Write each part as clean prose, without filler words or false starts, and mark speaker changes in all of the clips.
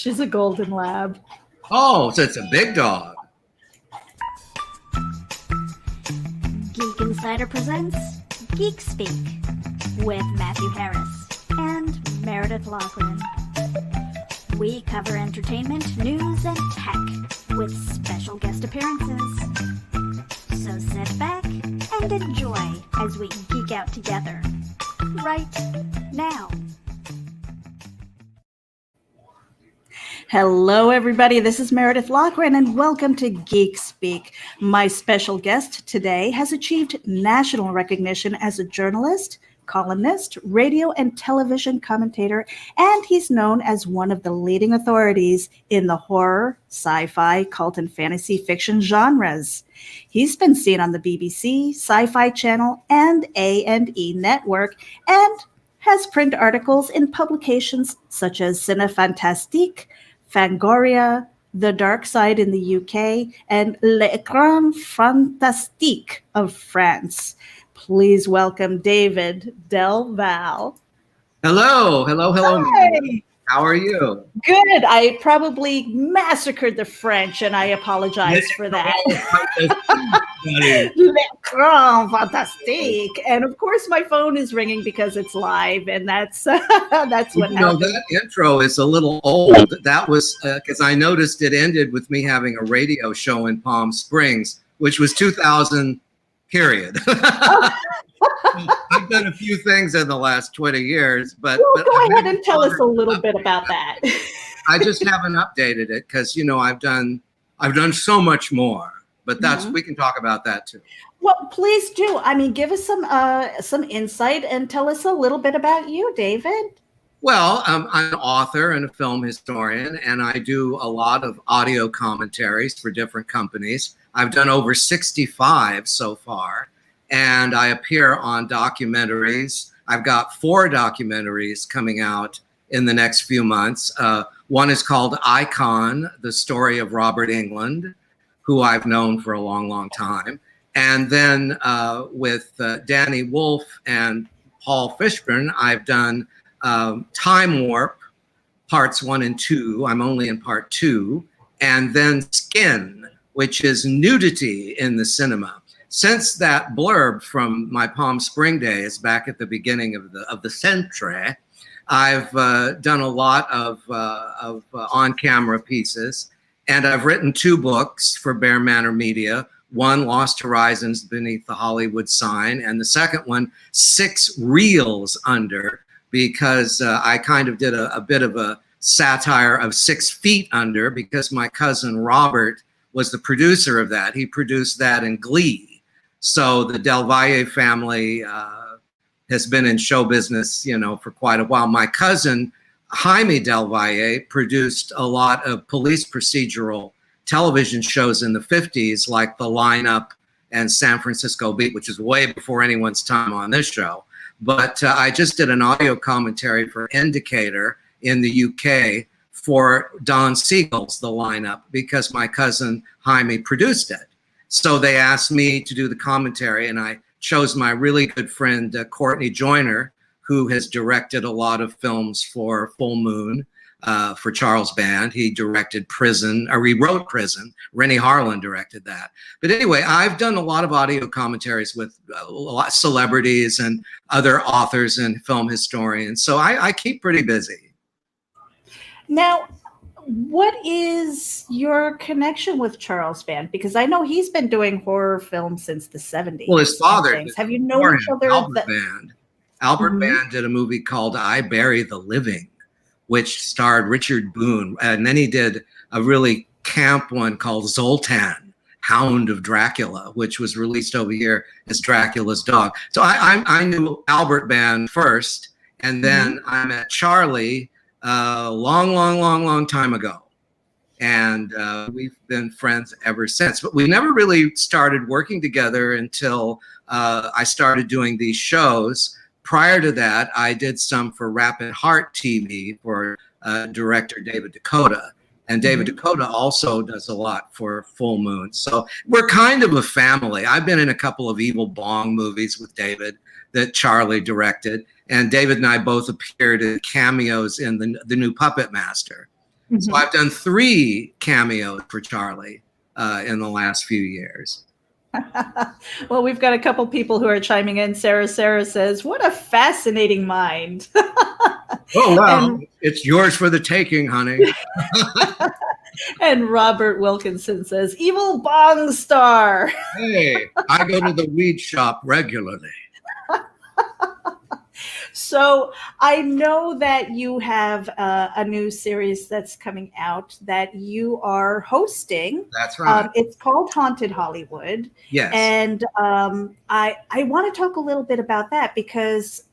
Speaker 1: She's a golden lab.
Speaker 2: Oh, so it's a big dog.
Speaker 3: Geek Insider presents Geek Speak with Matthew Harris and Meredith Lachlan. We cover entertainment, news, and tech with special guest appearances. So sit back and enjoy as we geek out together right now.
Speaker 1: Hello, everybody. This is Meredith Lachlan, and welcome to Geek Speak. My special guest today has achieved national recognition as a journalist, columnist, radio and television commentator, and he's known as one of the leading authorities in the horror, sci-fi, cult, and fantasy fiction genres. He's been seen on the BBC, Sci-Fi Channel, and A&E Network, and has print articles in publications such as Cinefantastique, Fangoria, The Dark Side in the UK, and L'Écran Fantastique of France. Please welcome David Del Valle.
Speaker 2: Hello.
Speaker 1: Hi.
Speaker 2: How are you?
Speaker 1: Good. I probably massacred the French, and I apologize for that. L'Écran Fantastique. And of course, my phone is ringing because it's live, and that's what happened.
Speaker 2: That intro is a little old. That was because I noticed it ended with me having a radio show in Palm Springs, which was 2000, period. I've done a few things in the last 20 years, but
Speaker 1: go ahead and tell us a little bit about that.
Speaker 2: I just haven't updated it because I've done so much more. But that's we can talk about that too.
Speaker 1: Well, please do. I mean, give us some insight and tell us a little bit about you, David.
Speaker 2: Well, I'm an author and a film historian, and I do a lot of audio commentaries for different companies. I've done over 65 so far, and I appear on documentaries. I've got 4 documentaries coming out in the next few months. One is called Icon, the story of Robert Englund, who I've known for a long, long time. And then with Danny Wolf and Paul Fishburne, I've done Time Warp, parts 1 and 2. I'm only in part 2. And then Skin, which is nudity in the cinema. Since that blurb from my Palm Spring days back at the beginning of the century, I've done a lot of on-camera pieces. And I've written 2 books for Bear Manor Media. One, Lost Horizons Beneath the Hollywood Sign, and the second one, 6 Reels Under, because I kind of did a bit of a satire of 6 Feet Under, because my cousin Robert was the producer of that. He produced that in Glee. So the Del Valle family has been in show business, for quite a while. My cousin Jaime Del Valle produced a lot of police procedural television shows in the 50s, like The Lineup and San Francisco Beat, which is way before anyone's time on this show. But I just did an audio commentary for Indicator in the UK for Don Siegel's The Lineup, because my cousin Jaime produced it. So they asked me to do the commentary, and I chose my really good friend, Courtney Joyner, who has directed a lot of films for Full Moon, for Charles Band. He directed Prison, or he wrote Prison. Rennie Harlan directed that. But anyway, I've done a lot of audio commentaries with a lot of celebrities and other authors and film historians. So I keep pretty busy.
Speaker 1: Now, what is your connection with Charles Band? Because I know he's been doing horror films since the 70s.
Speaker 2: Well, his father.
Speaker 1: Have you known each other?
Speaker 2: Albert Band did a movie called I Bury the Living, which starred Richard Boone. And then he did a really camp one called Zoltan, Hound of Dracula, which was released over here as Dracula's Dog. So I knew Albert Band first, and then I met Charlie a long time ago. And we've been friends ever since. But we never really started working together until I started doing these shows. Prior to that, I did some for Rapid Heart TV for director David Dakota. And David Dakota also does a lot for Full Moon. So we're kind of a family. I've been in a couple of Evil Bong movies with David that Charlie directed. And David and I both appeared in cameos in the new Puppet Master. So I've done 3 cameos for Charlie in the last few years.
Speaker 1: Well, we've got a couple people who are chiming in. Sarah says, "What a fascinating mind."
Speaker 2: Oh, well, it's yours for the taking, honey.
Speaker 1: And Robert Wilkinson says, "Evil Bong Star."
Speaker 2: Hey, I go to the weed shop regularly.
Speaker 1: So I know that you have a new series that's coming out that you are hosting.
Speaker 2: That's right.
Speaker 1: It's called Haunted Hollywood.
Speaker 2: Yes.
Speaker 1: And I want to talk a little bit about that because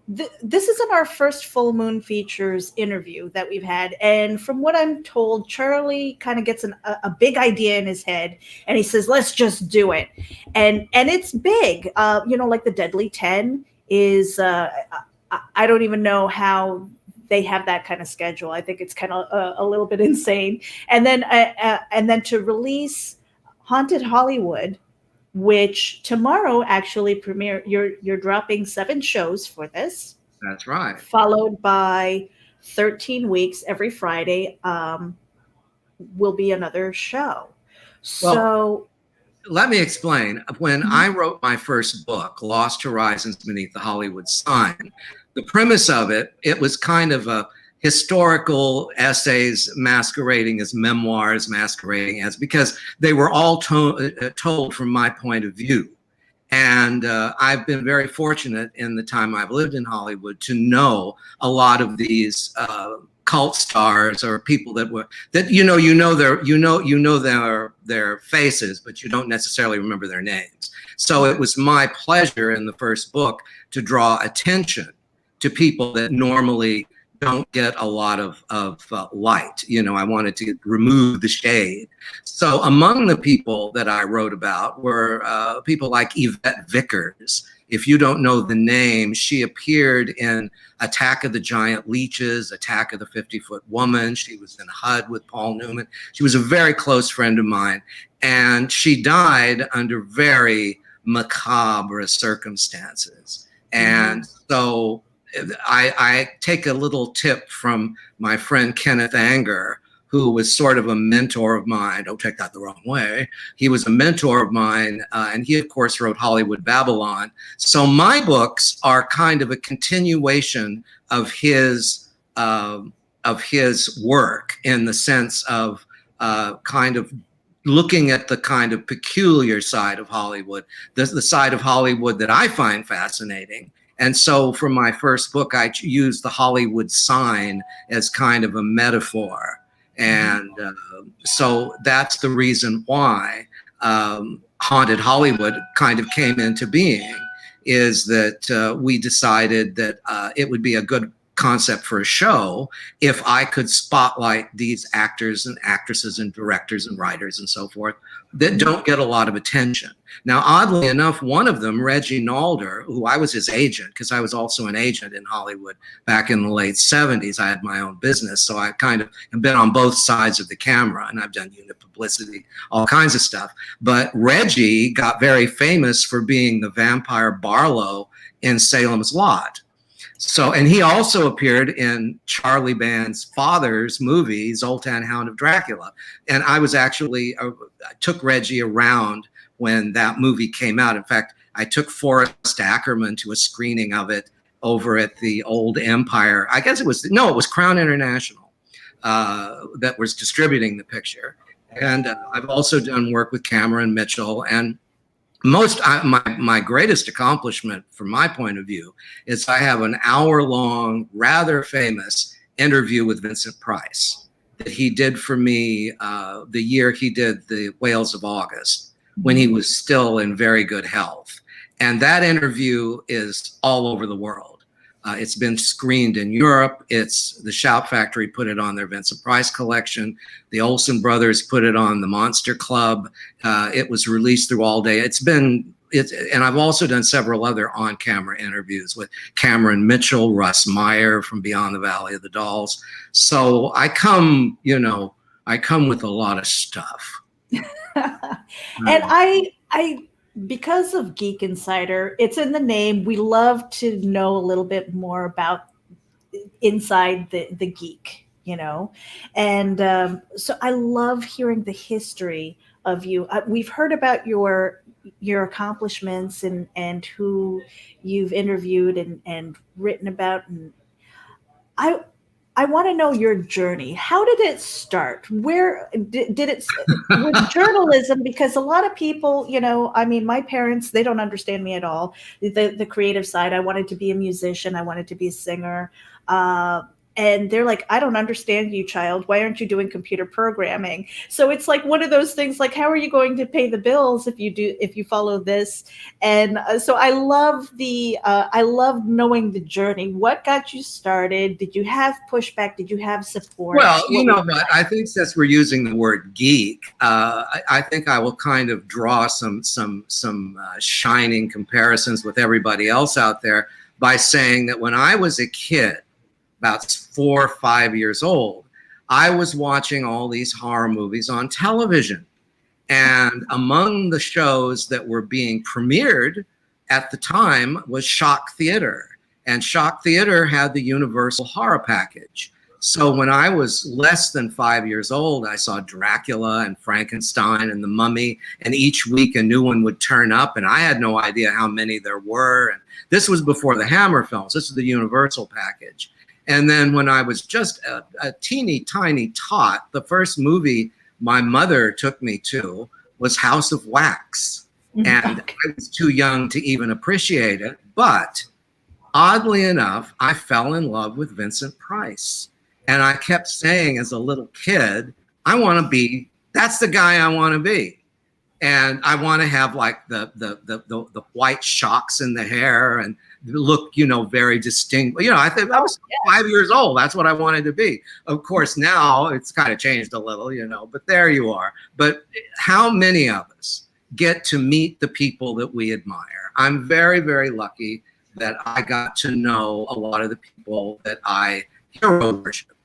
Speaker 1: this isn't our first Full Moon Features interview that we've had. And from what I'm told, Charlie kind of gets a big idea in his head and he says, let's just do it. And it's big, like the Deadly 10 is, I don't even know how they have that kind of schedule. I think it's kind of a little bit insane. And then to release Haunted Hollywood, which tomorrow actually premiere. You're dropping 7 shows for this.
Speaker 2: That's right.
Speaker 1: Followed by 13 weeks every Friday will be another show. So
Speaker 2: let me explain. When I wrote my first book, Lost Horizons Beneath the Hollywood Sign, the premise of it was kind of a historical essays masquerading as memoirs, masquerading as, because they were all told from my point of view. And I've been very fortunate in the time I've lived in Hollywood to know a lot of these cult stars or people that their faces, but you don't necessarily remember their names. So it was my pleasure in the first book to draw attention to people that normally don't get a lot of light. I wanted to remove the shade. So among the people that I wrote about were people like Yvette Vickers. If you don't know the name, she appeared in Attack of the Giant Leeches, Attack of the 50-Foot Woman. She was in HUD with Paul Newman. She was a very close friend of mine. And she died under very macabre circumstances. And so I take a little tip from my friend Kenneth Anger, who was sort of a mentor of mine. Don't take that the wrong way. He was a mentor of mine, and he, of course, wrote Hollywood Babylon. So my books are kind of a continuation of his work, in the sense of kind of looking at the kind of peculiar side of Hollywood, the side of Hollywood that I find fascinating. And so for my first book, I used the Hollywood sign as kind of a metaphor. And so that's the reason why Haunted Hollywood kind of came into being, is that we decided that it would be a good concept for a show if I could spotlight these actors and actresses and directors and writers and so forth that don't get a lot of attention. Now, oddly enough, one of them, Reggie Nalder, who I was his agent, because I was also an agent in Hollywood back in the late 70s. I had my own business, so I kind of have been on both sides of the camera, and I've done unit publicity, all kinds of stuff. But Reggie got very famous for being the vampire Barlow in Salem's Lot. So, and he also appeared in Charlie Band's father's movie, Zoltan, Hound of Dracula. And I was actually, I took Reggie around when that movie came out. In fact, I took Forrest Ackerman to a screening of it over at the Old Empire. I guess it was Crown International that was distributing the picture. And I've also done work with Cameron Mitchell, and my greatest accomplishment from my point of view is I have an hour-long, rather famous interview with Vincent Price that he did for me the year he did the Whales of August, when he was still in very good health. And that interview is all over the world. It's been screened in Europe. The Shout Factory put it on their Vincent Price collection. The Olsen brothers put it on the Monster Club. It was released through All Day. And I've also done several other on-camera interviews with Cameron Mitchell, Russ Meyer from Beyond the Valley of the Dolls. So I come with a lot of stuff.
Speaker 1: And I because of Geek Insider, it's in the name. We love to know a little bit more about inside the geek you know. And so I love hearing the history of you. We've heard about your accomplishments and who you've interviewed and written about, and I I want to know your journey. How did it start? Where did it with journalism? Because a lot of people, you know, I mean, my parents, they don't understand me at all. The creative side. I wanted to be a musician. I wanted to be a singer. And they're like, I don't understand you, child. Why aren't you doing computer programming? So it's like one of those things, like, how are you going to pay the bills if you follow this? And so I love I love knowing the journey. What got you started? Did you have pushback? Did you have support?
Speaker 2: Well, you know what? I think since we're using the word geek, I think I will kind of draw some shining comparisons with everybody else out there by saying that when I was a kid, about 4 or 5 years old, I was watching all these horror movies on television. And among the shows that were being premiered at the time was Shock Theater. And Shock Theater had the Universal Horror Package. So when I was less than 5 years old, I saw Dracula and Frankenstein and The Mummy, and each week a new one would turn up, and I had no idea how many there were. And this was before the Hammer films. This was the Universal Package. And then when I was just a teeny tiny tot, the first movie my mother took me to was House of Wax. And I was too young to even appreciate it. But oddly enough, I fell in love with Vincent Price. And I kept saying as a little kid, that's the guy I want to be. And I want to have like the white shocks in the hair and look, you know, very distinct. You know, I think I was 5 years old. That's what I wanted to be. Of course, now it's kind of changed a little, you know, but there you are. But how many of us get to meet the people that we admire? I'm very, very lucky that I got to know a lot of the people that I hero worship.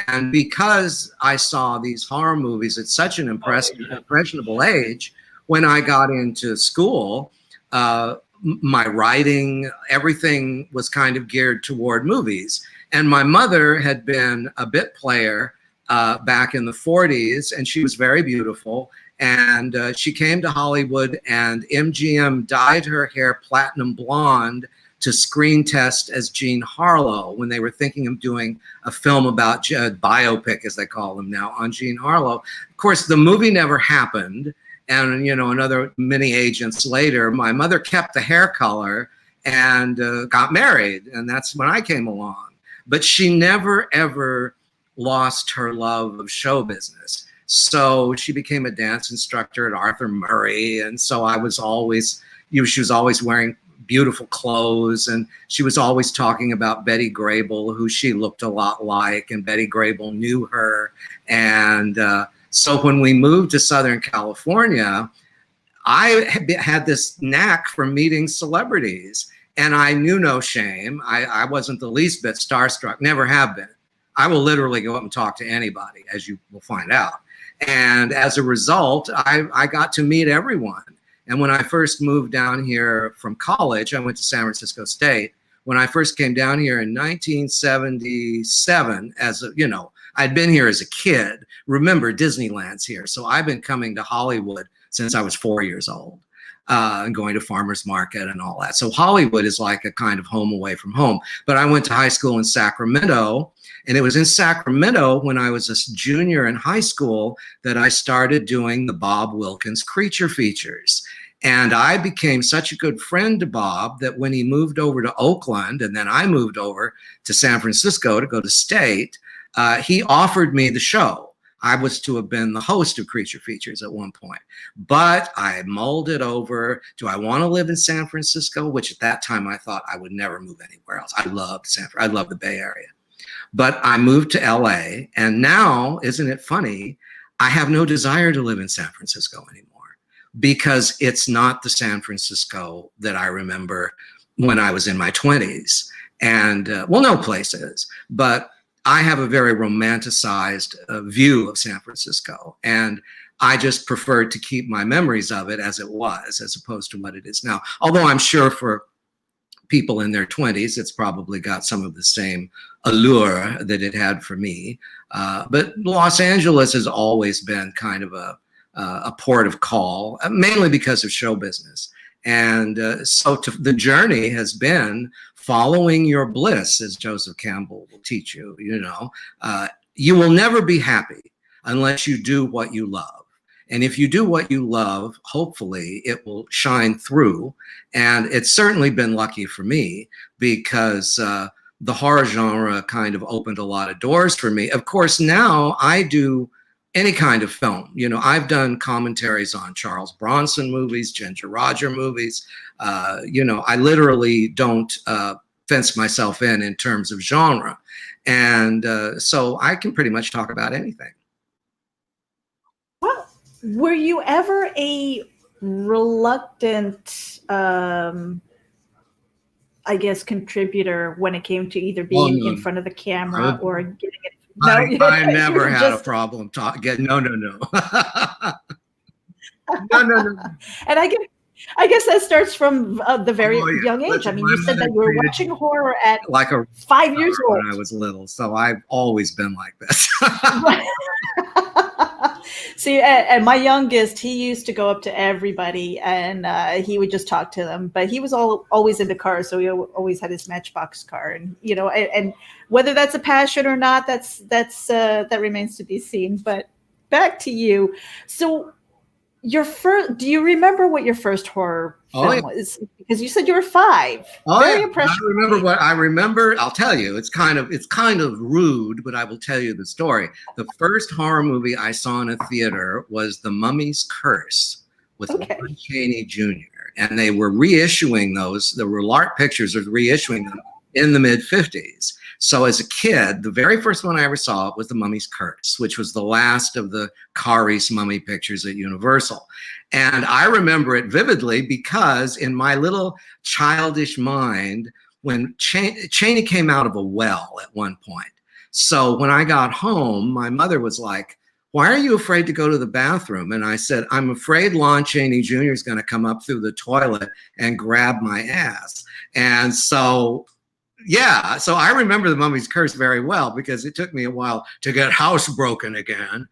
Speaker 2: And because I saw these horror movies at such an impressionable age, when I got into school, my writing, everything was kind of geared toward movies. And my mother had been a bit player back in the 40s, and she was very beautiful. And she came to Hollywood, and MGM dyed her hair platinum blonde to screen test as Jean Harlow when they were thinking of doing a film about biopic, as they call them now, on Jean Harlow. Of course, the movie never happened. And, you know, another many agents later, my mother kept the hair color and got married. And that's when I came along. But she never, ever lost her love of show business. So she became a dance instructor at Arthur Murray. And so I was always, she was always wearing beautiful clothes, and she was always talking about Betty Grable, who she looked a lot like, and Betty Grable knew her. And so when we moved to Southern California, I had this knack for meeting celebrities, and I knew no shame. I wasn't the least bit starstruck, never have been. I will literally go up and talk to anybody, as you will find out. And as a result, I got to meet everyone. And when I first moved down here from college, I went to San Francisco State. When I first came down here in 1977, I'd been here as a kid. Remember, Disneyland's here. So I've been coming to Hollywood since I was 4 years old, and going to farmers market and all that. So Hollywood is like a kind of home away from home. But I went to high school in Sacramento, and it was in Sacramento when I was a junior in high school that I started doing the Bob Wilkins creature features. And I became such a good friend to Bob that when he moved over to Oakland, and then I moved over to San Francisco to go to State, he offered me the show. I was to have been the host of Creature Features at one point, but I mulled it over. Do I want to live in San Francisco? Which at that time I thought I would never move anywhere else. I loved I loved the Bay Area. But I moved to LA, and now, isn't it funny, I have no desire to live in San Francisco anymore, because it's not the San Francisco that I remember when I was in my 20s. And, well, no place is, but I have a very romanticized view of San Francisco. And I just preferred to keep my memories of it as it was, as opposed to what it is now. Although I'm sure for people in their 20s, it's probably got some of the same allure that it had for me. But Los Angeles has always been kind of a port of call, mainly because of show business. And so the journey has been following your bliss, as Joseph Campbell will teach you. You will never be happy unless you do what you love. And if you do what you love, hopefully it will shine through. And it's certainly been lucky for me because the horror genre kind of opened a lot of doors for me. Of course, now I do any kind of film. I've done commentaries on Charles Bronson movies, Ginger Roger movies. I literally don't fence myself in terms of genre. And so I can pretty much talk about anything.
Speaker 1: Well, were you ever a reluctant, I guess, contributor when it came to either being in front of the camera or getting it? No,
Speaker 2: I never had a problem talking. No. No.
Speaker 1: And I guess that starts from the very young age.
Speaker 2: Listen,
Speaker 1: I mean, you said that you were watching horror at like 5 years old.
Speaker 2: When I was little, so I've always been like this.
Speaker 1: See, and my youngest, he used to go up to everybody and he would just talk to them. But he was always into cars, so he always had his Matchbox car, and and whether that's a passion or not, that remains to be seen. But back to you. So, do you remember what your first horror film was? Because you said you were 5. Very impressive.
Speaker 2: I remember. I'll tell you. It's kind of rude, but I will tell you the story. The first horror movie I saw in a theater was The Mummy's Curse with Lon Chaney Jr. And they were reissuing those. The Lark Pictures was reissuing them in the mid-50s. So as a kid, the very first one I ever saw was The Mummy's Curse, which was the last of the Kari's mummy pictures at Universal. And I remember it vividly because in my little childish mind, when Chaney came out of a well at one point. So when I got home, my mother was like, "Why are you afraid to go to the bathroom?" And I said, "I'm afraid Lon Chaney Jr. is going to come up through the toilet and grab my ass." And so I remember The Mummy's Curse very well because it took me a while to get housebroken again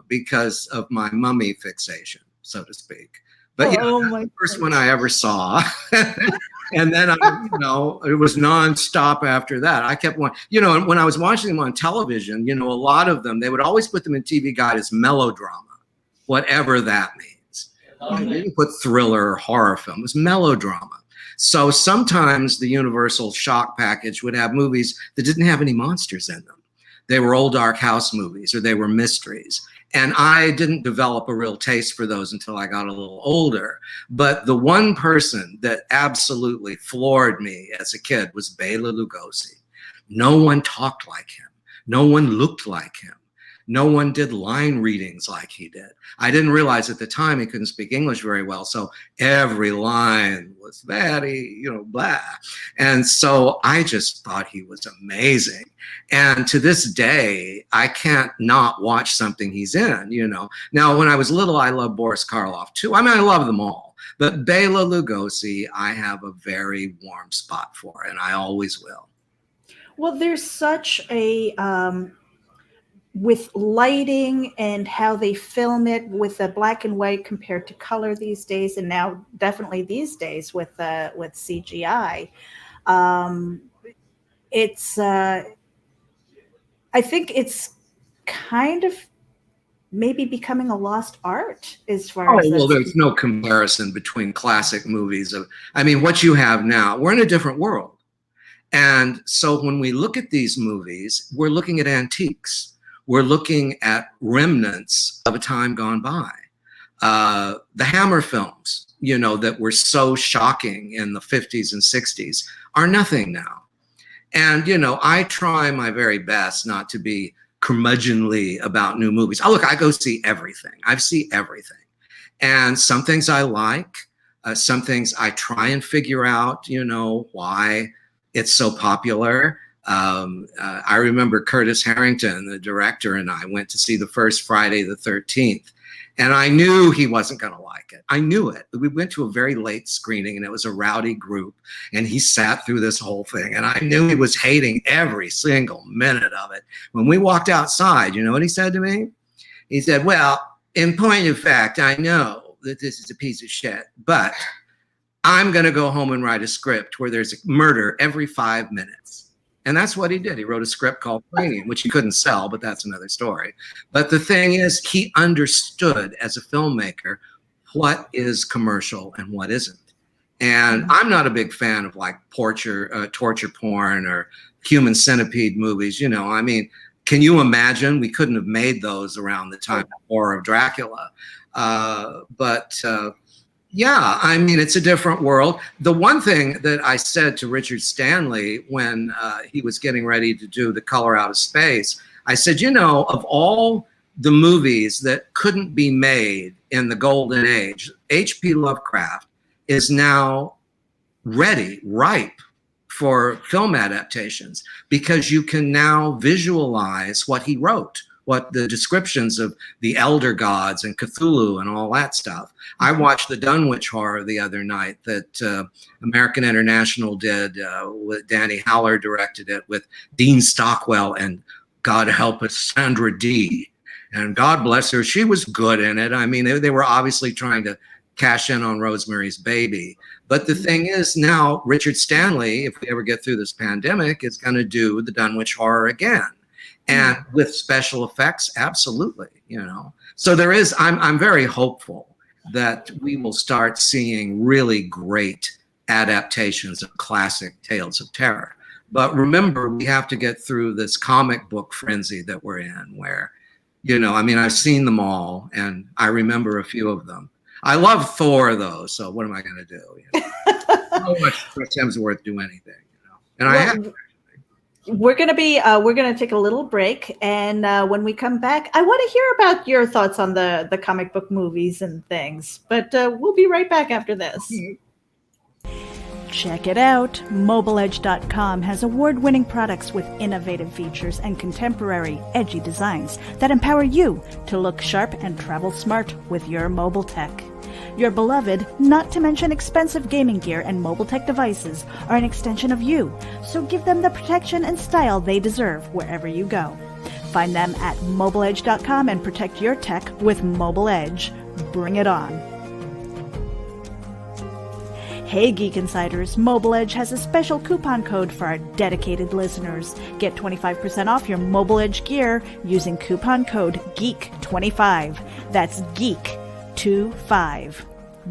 Speaker 2: because of my mummy fixation, so to speak. But the first one I ever saw. And then, it was nonstop after that. I kept watching, when I was watching them on television, a lot of them, they would always put them in TV Guide as melodrama, whatever that means. They didn't put thriller or horror film. It was melodrama. So sometimes the Universal Shock package would have movies that didn't have any monsters in them. They were old dark house movies or they were mysteries. And I didn't develop a real taste for those until I got a little older. But the one person that absolutely floored me as a kid was Bela Lugosi. No one talked like him. No one looked like him. No one did line readings like he did. I didn't realize at the time he couldn't speak English very well. So every line was very, blah. And so I just thought he was amazing. And to this day, I can't not watch something he's in, Now, when I was little, I loved Boris Karloff too. I mean, I love them all. But Bela Lugosi, I have a very warm spot for, and I always will.
Speaker 1: Well, there's such a... with lighting and how they film it with the black and white compared to color these days, and now definitely these days with CGI, it's I think it's kind of maybe becoming a lost art as far as.
Speaker 2: Well, there's no comparison between classic movies what you have now. We're in a different world, and so when we look at these movies, we're looking at antiques. We're looking at remnants of a time gone by. The Hammer films, that were so shocking in the 50s and 60s are nothing now. And, I try my very best not to be curmudgeonly about new movies. I go see everything. I see everything. And some things I like, some things I try and figure out, why it's so popular. I remember Curtis Harrington, the director, and I went to see the first Friday the 13th. And I knew he wasn't going to like it. I knew it. We went to a very late screening, and it was a rowdy group. And he sat through this whole thing. And I knew he was hating every single minute of it. When we walked outside, you know what he said to me? He said, well, in point of fact, I know that this is a piece of shit, but I'm going to go home and write a script where there's a murder every 5 minutes. And that's what he did. He wrote a script called Cranium, which he couldn't sell, but that's another story. But the thing is, he understood as a filmmaker what is commercial and what isn't. And I'm not a big fan of like torture porn or human centipede movies. You know, I mean, can you imagine? We couldn't have made those around the time of Horror of Dracula. Yeah, I mean, it's a different world. The one thing that I said to Richard Stanley when he was getting ready to do The Color Out of Space, I said, you know, of all the movies that couldn't be made in the golden age, H.P. Lovecraft is now ready, ripe for film adaptations, because you can now visualize what he wrote, what the descriptions of the elder gods and Cthulhu and all that stuff. I watched the Dunwich Horror the other night that American International did. With Danny Howler directed it with Dean Stockwell and, God help us, Sandra Dee. And God bless her, she was good in it. I mean, they were obviously trying to cash in on Rosemary's Baby. But the thing is, now Richard Stanley, if we ever get through this pandemic, is going to do the Dunwich Horror again. And with special effects, absolutely, you know. So there is, I'm very hopeful that we will start seeing really great adaptations of classic tales of terror. But remember, we have to get through this comic book frenzy that we're in where, you know, I mean, I've seen them all and I remember a few of them. I love Thor though, so what am I going to do? You know? How much Chris Hemsworth do anything, you know? And I have.
Speaker 1: We're gonna take a little break, and when we come back, I want to hear about your thoughts on the comic book movies and things. But we'll be right back after this. Check it out. MobileEdge.com has award-winning products with innovative features and contemporary, edgy designs that empower you to look sharp and travel smart with your mobile tech. Your beloved, not to mention expensive gaming gear and mobile tech devices are an extension of you, so give them the protection and style they deserve wherever you go. Find them at MobileEdge.com and protect your tech with Mobile Edge. Bring it on. Hey Geek Insiders, Mobile Edge has a special coupon code for our dedicated listeners. Get 25% off your Mobile Edge gear using coupon code GEEK25. That's GEEK25.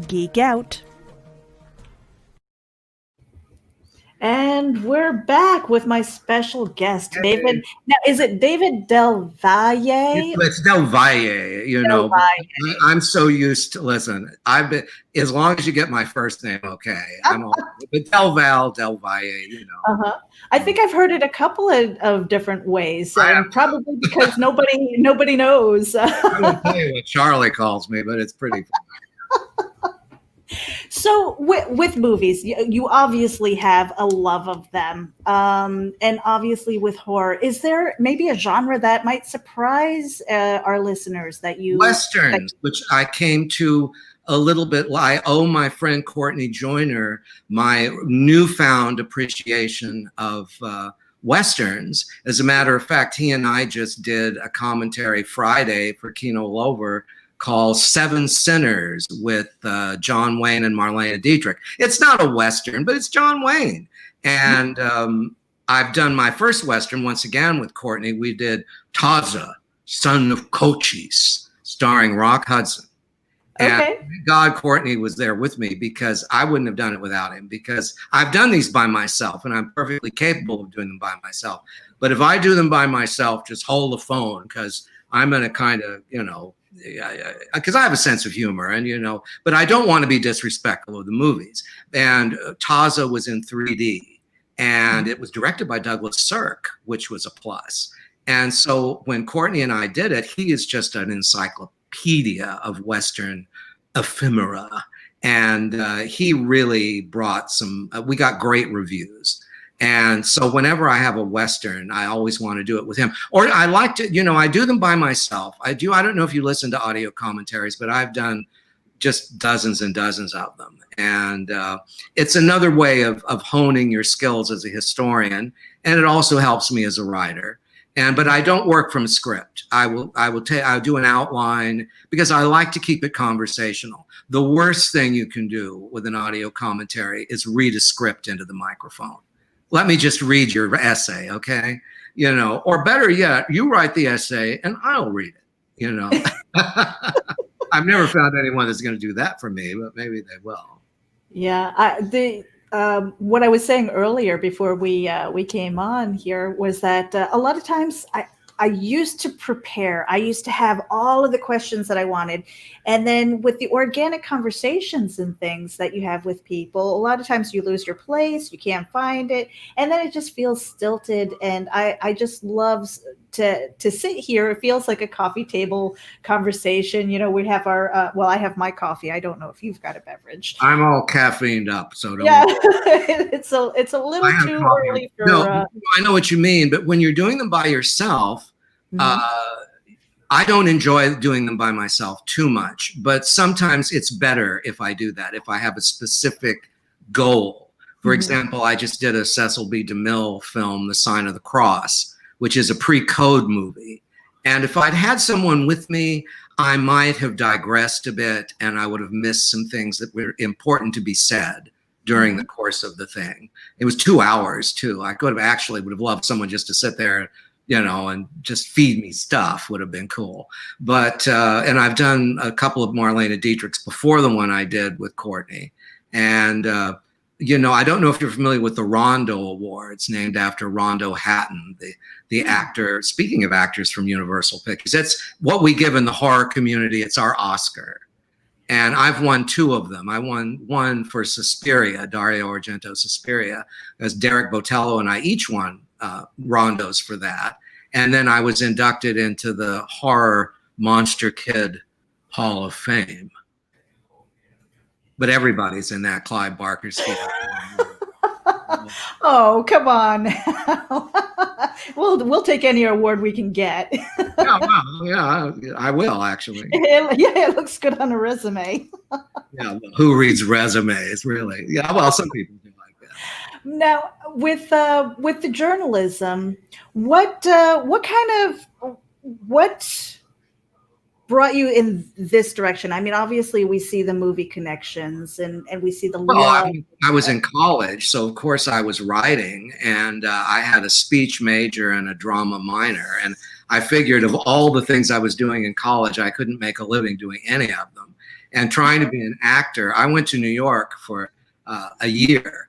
Speaker 1: Geek out. And we're back with my special guest, David. Now, is it David Del Valle?
Speaker 2: It's Del Valle, you know. Valle. I'm so used to, listen, I've been, as long as you get my first name, okay. I'm all, but Del Valle, you know.
Speaker 1: I think I've heard it a couple of different ways, probably because nobody knows.
Speaker 2: I won't tell you what Charlie calls me, but it's pretty funny.
Speaker 1: So with movies, you obviously have a love of them. And obviously with horror, is there maybe a genre that might surprise our listeners that you...
Speaker 2: Westerns, which I came to a little bit. I owe my friend Courtney Joyner my newfound appreciation of Westerns. As a matter of fact, he and I just did a commentary Friday for Kino Lover called Seven Sinners with John Wayne and Marlena Dietrich. It's not a Western, but it's John Wayne. And I've done my first Western once again with Courtney. We did Taza, Son of Cochise, starring Rock Hudson. And thank God Courtney was there with me, because I wouldn't have done it without him, because I've done these by myself and I'm perfectly capable of doing them by myself. But if I do them by myself, just hold the phone, because I'm going to kind of, you know, because I have a sense of humor, and you know, but I don't want to be disrespectful of the movies. And Taza was in 3D, and it was directed by Douglas Sirk, which was a plus. And so when Courtney and I did it, he is just an encyclopedia of Western ephemera, and he really brought some. We got great reviews. And so whenever I have a Western, I always want to do it with him. Or I like to, I do them by myself. I don't know if you listen to audio commentaries, but I've done just dozens and dozens of them. And it's another way of honing your skills as a historian. And it also helps me as a writer. But I don't work from a script. I'll do an outline because I like to keep it conversational. The worst thing you can do with an audio commentary is read a script into the microphone. Let me just read your essay, okay? Or better yet, you write the essay and I'll read it, I've never found anyone that's going to do that for me, but maybe they will.
Speaker 1: Yeah, what I was saying earlier before we came on here was that a lot of times I used to prepare. I used to have all of the questions that I wanted. And then with the organic conversations and things that you have with people, a lot of times you lose your place, you can't find it. And then it just feels stilted. And I just love to sit here. It feels like a coffee table conversation. We have our, I have my coffee. I don't know if you've got a beverage.
Speaker 2: I'm all caffeined up, so don't
Speaker 1: yeah, it's a little too early for.
Speaker 2: No, I know what you mean, but when you're doing them by yourself, I don't enjoy doing them by myself too much, but sometimes it's better if I do that, if I have a specific goal. For example, I just did a Cecil B. DeMille film, The Sign of the Cross, which is a pre-code movie. And if I'd had someone with me, I might have digressed a bit and I would have missed some things that were important to be said during the course of the thing. It was 2 hours too. I would have loved someone just to sit there, and just feed me stuff would have been cool. But, and I've done a couple of Marlene Dietrichs before the one I did with Courtney. And, I don't know if you're familiar with the Rondo Awards, named after Rondo Hatton, the actor. Speaking of actors from Universal Pictures, that's what we give in the horror community. It's our Oscar. And I've won 2 of them. I won one for Suspiria, Dario Argento's Suspiria, as Derek Botello and I each won Rondos for that. And then I was inducted into the Horror Monster Kid Hall of Fame. But everybody's in that, Clive Barker's field.
Speaker 1: Oh, come on. We'll take any award we can get.
Speaker 2: Yeah, I will actually.
Speaker 1: It looks good on a resume.
Speaker 2: Yeah, who reads resumes, really? Yeah, well, some people do like that.
Speaker 1: Now, with the journalism, what brought you in this direction? I mean, obviously we see the movie connections and we see the
Speaker 2: I was in college, so of course I was writing, and I had a speech major and a drama minor, and I figured of all the things I was doing in college, I couldn't make a living doing any of them. And trying to be an actor, I went to New York for a year,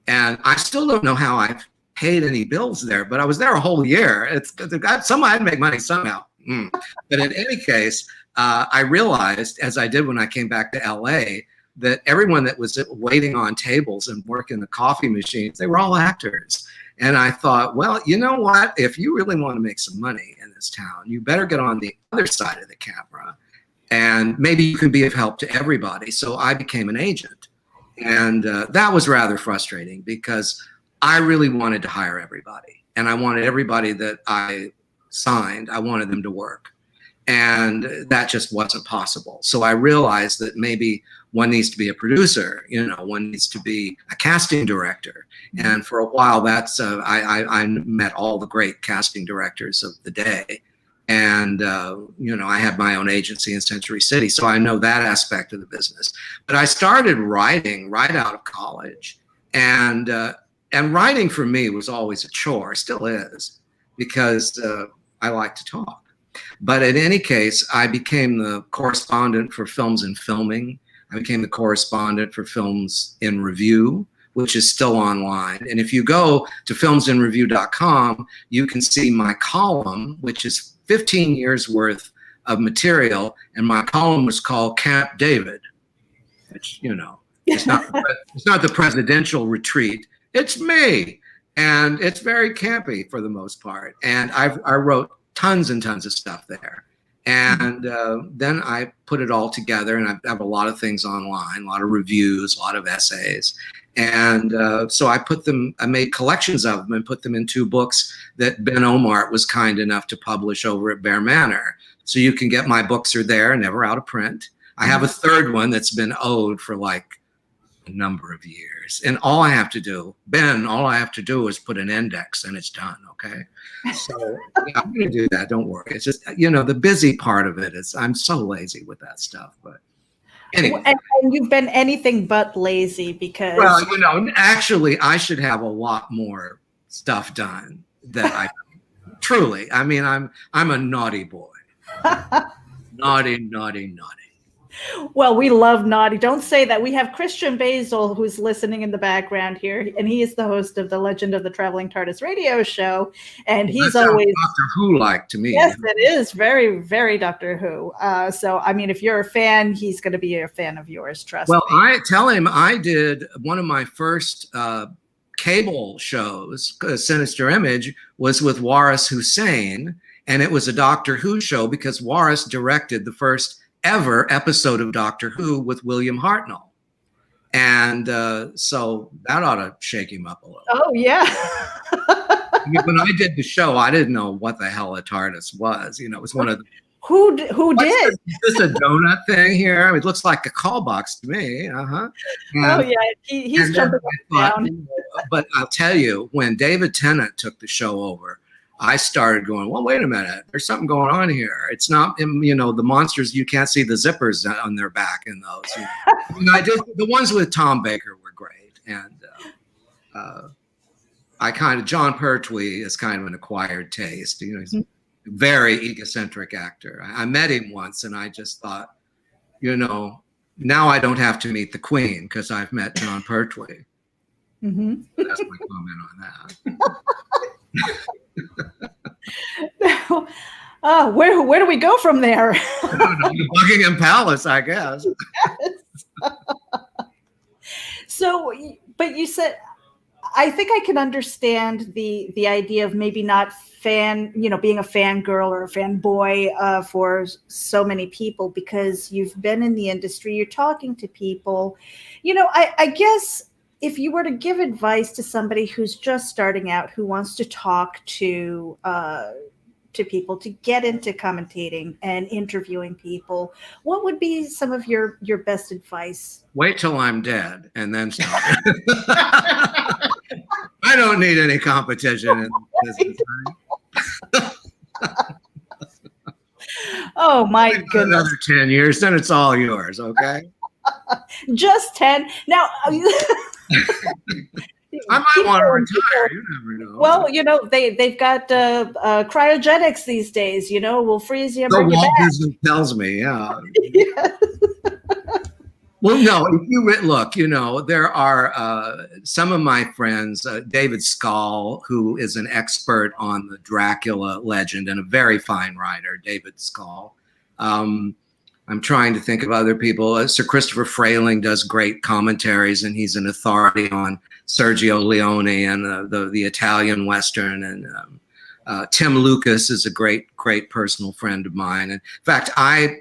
Speaker 2: and I still don't know how I paid any bills there, but I was there a whole year. I'd make money somehow. But in any case, I realized, as I did when I came back to LA, that everyone that was waiting on tables and working the coffee machines, they were all actors. And I thought, well, you know what? If you really want to make some money in this town, you better get on the other side of the camera. And maybe you can be of help to everybody. So I became an agent. And that was rather frustrating because I really wanted to hire everybody. And I wanted everybody that I signed, I wanted them to work. And that just wasn't possible. So I realized that maybe one needs to be a producer, one needs to be a casting director. And for a while, that's I met all the great casting directors of the day. And, I had my own agency in Century City, so I know that aspect of the business. But I started writing right out of college. And writing for me was always a chore, still is, because I like to talk. But in any case, I became the correspondent for Films and Filming. I became the correspondent for Films in Review, which is still online. And if you go to filmsinreview.com, you can see my column, which is 15 years worth of material. And my column was called Camp David, which, it's not the presidential retreat. It's me. And it's very campy for the most part. And I wrote tons and tons of stuff there. And then I put it all together, and I have a lot of things online, a lot of reviews, a lot of essays. And so I made collections of them and put them in 2 books that Ben Omart was kind enough to publish over at Bear Manor. So you can get my books are there, never out of print. I have a 3rd one that's been owed for like a number of years. And all I have to do, Ben, all I have to do is put an index and it's done, okay? So yeah, I'm going to do that, don't worry. It's just, the busy part of it is I'm so lazy with that stuff, but anyway.
Speaker 1: And you've been anything but lazy because...
Speaker 2: Well, actually, I should have a lot more stuff done that I truly. I mean, I'm a naughty boy. Naughty.
Speaker 1: Well, we love naughty. Don't say that. We have Christian Basil, who's listening in the background here, and he is the host of the Legend of the Traveling TARDIS radio show. And he's always
Speaker 2: Doctor Who-like to me.
Speaker 1: Yes, it is very, very Doctor Who. So, I mean, if you're a fan, he's going to be a fan of yours. Trust me.
Speaker 2: Well, I tell him I did one of my first cable shows, Sinister Image, was with Waris Hussein, and it was a Doctor Who show because Waris directed the first ever episode of Doctor Who with William Hartnell. And so that ought to shake him up a little.
Speaker 1: Oh, yeah.
Speaker 2: I mean, when I did the show, I didn't know what the hell a TARDIS was. It was one of the...
Speaker 1: Who did?
Speaker 2: Is this a donut thing here? I mean, it looks like a call box to me.
Speaker 1: Oh, yeah. He's jumping down.
Speaker 2: But I'll tell you, when David Tennant took the show over, I started going, well, wait a minute. There's something going on here. It's not, the monsters, you can't see the zippers on their back in those. And I did, the ones with Tom Baker were great. And John Pertwee is kind of an acquired taste. He's a very egocentric actor. I met him once and I just thought, now I don't have to meet the Queen because I've met John Pertwee. Mm-hmm. That's my comment on that.
Speaker 1: Now, where do we go from there?
Speaker 2: I don't know, the Buckingham Palace, I guess.
Speaker 1: Yes. So, but you said, I think I can understand the idea of maybe not being a fangirl or a fanboy for so many people because you've been in the industry, you're talking to people. I guess if you were to give advice to somebody who's just starting out, who wants to talk to people, to get into commentating and interviewing people, what would be some of your best advice?
Speaker 2: Wait till I'm dead and then start. I don't need any competition in this business.
Speaker 1: Oh my goodness.
Speaker 2: Another 10 years, then it's all yours, okay?
Speaker 1: Just 10. Now,
Speaker 2: I might want to retire. You never know.
Speaker 1: Well, they've got cryogenics these days. We'll freeze you and
Speaker 2: the
Speaker 1: bring you
Speaker 2: Walt
Speaker 1: back.
Speaker 2: Disney tells me, yeah.
Speaker 1: Yes.
Speaker 2: Well, no, if you look, there are some of my friends, David Scull, who is an expert on the Dracula legend and a very fine writer, David Scull. I'm trying to think of other people. Sir Christopher Frayling does great commentaries, and he's an authority on Sergio Leone and the Italian Western. And Tim Lucas is a great personal friend of mine. And in fact, I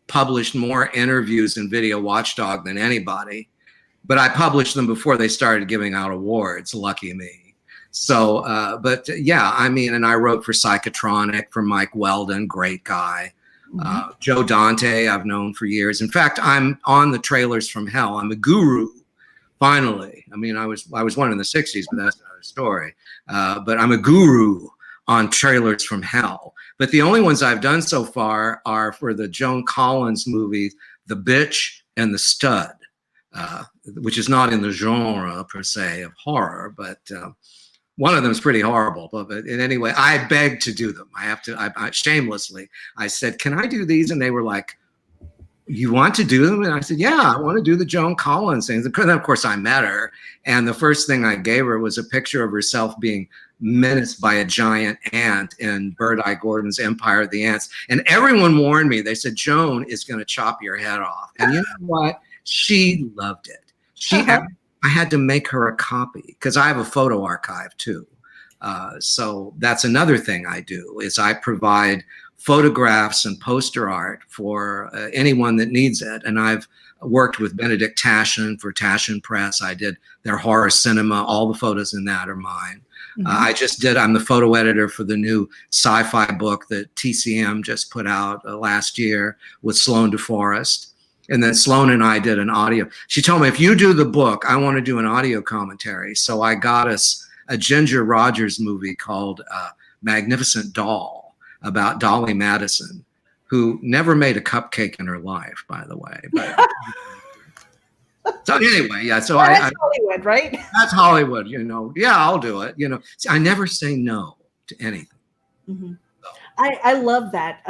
Speaker 2: published more interviews in Video Watchdog than anybody, but I published them before they started giving out awards. Lucky me. So, and I wrote for Psychotronic for Mike Weldon, great guy. Joe Dante, I've known for years. In fact, I'm on the Trailers from Hell. I'm a guru, finally. I mean, I was one in the 60s, but that's another story. But I'm a guru on Trailers from Hell. But the only ones I've done so far are for the Joan Collins movies, The Bitch and The Stud, which is not in the genre per se of horror, but one of them is pretty horrible. But anyway, I begged to do them. I shamelessly, I said, can I do these? And they were like, you want to do them? And I said, yeah, I want to do the Joan Collins things. And then, of course, I met her. And the first thing I gave her was a picture of herself being menaced by a giant ant in Bird-Eye Gordon's Empire of the Ants. And everyone warned me. They said, Joan is going to chop your head off. And you know what? She loved it. I had to make her a copy because I have a photo archive too. So that's another thing I do is I provide photographs and poster art for anyone that needs it. And I've worked with Benedict Taschen for Taschen Press. I did their horror cinema. All the photos in that are mine. I'm the photo editor for the new sci-fi book that TCM just put out last year with Sloane DeForest. And then Sloane and I did an audio. She told me, if you do the book, I want to do an audio commentary. So I got us a Ginger Rogers movie called Magnificent Doll about Dolly Madison, who never made a cupcake in her life, by the way. But, so anyway, yeah. So
Speaker 1: that's Hollywood, right?
Speaker 2: That's Hollywood, you know. Yeah, I'll do it. You know, I never say no to anything.
Speaker 1: Mm-hmm. I love that.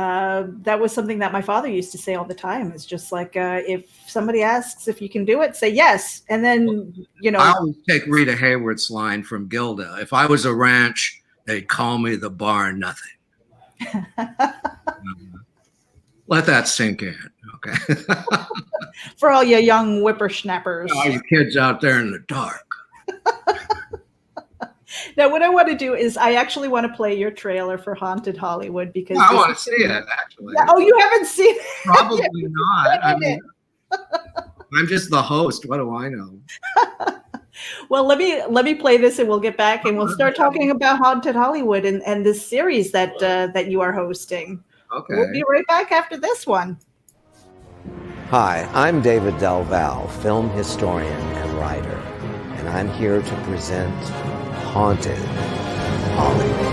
Speaker 1: That was something that my father used to say all the time. It's just like, if somebody asks if you can do it, say yes. And then, you know.
Speaker 2: I always take Rita Hayworth's line from Gilda. If I was a ranch, they'd call me the bar nothing. Let that sink in, okay?
Speaker 1: For all you young whippersnappers.
Speaker 2: All you kids out there in the dark.
Speaker 1: Now, what I want to do is I actually want to play your trailer for Haunted Hollywood because
Speaker 2: I want to see it, actually.
Speaker 1: Yeah, oh, you haven't seen it?
Speaker 2: Probably not. I mean, I'm just the host. What do I know?
Speaker 1: Well, let me play this and we'll get back and we'll start talking about Haunted Hollywood and this series that you are hosting.
Speaker 2: Okay.
Speaker 1: We'll be right back after this one.
Speaker 4: Hi, I'm David Del Val, film historian and writer, and I'm here to present Haunted Hollywood.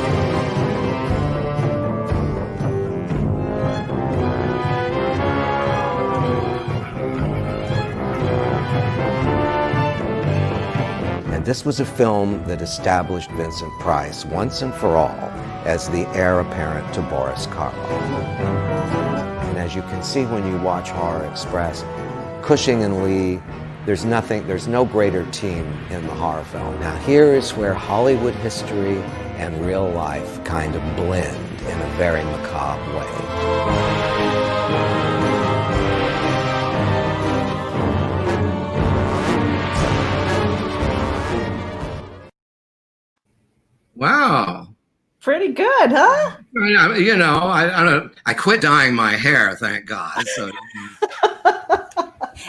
Speaker 4: And this was a film that established Vincent Price once and for all as the heir apparent to Boris Karloff. And as you can see when you watch Horror Express, Cushing and Lee, there's no greater team in the horror film. Now here is where Hollywood history and real life kind of blend in a very macabre way.
Speaker 2: Wow.
Speaker 1: Pretty good, huh?
Speaker 2: You know, I quit dyeing my hair, thank God. So.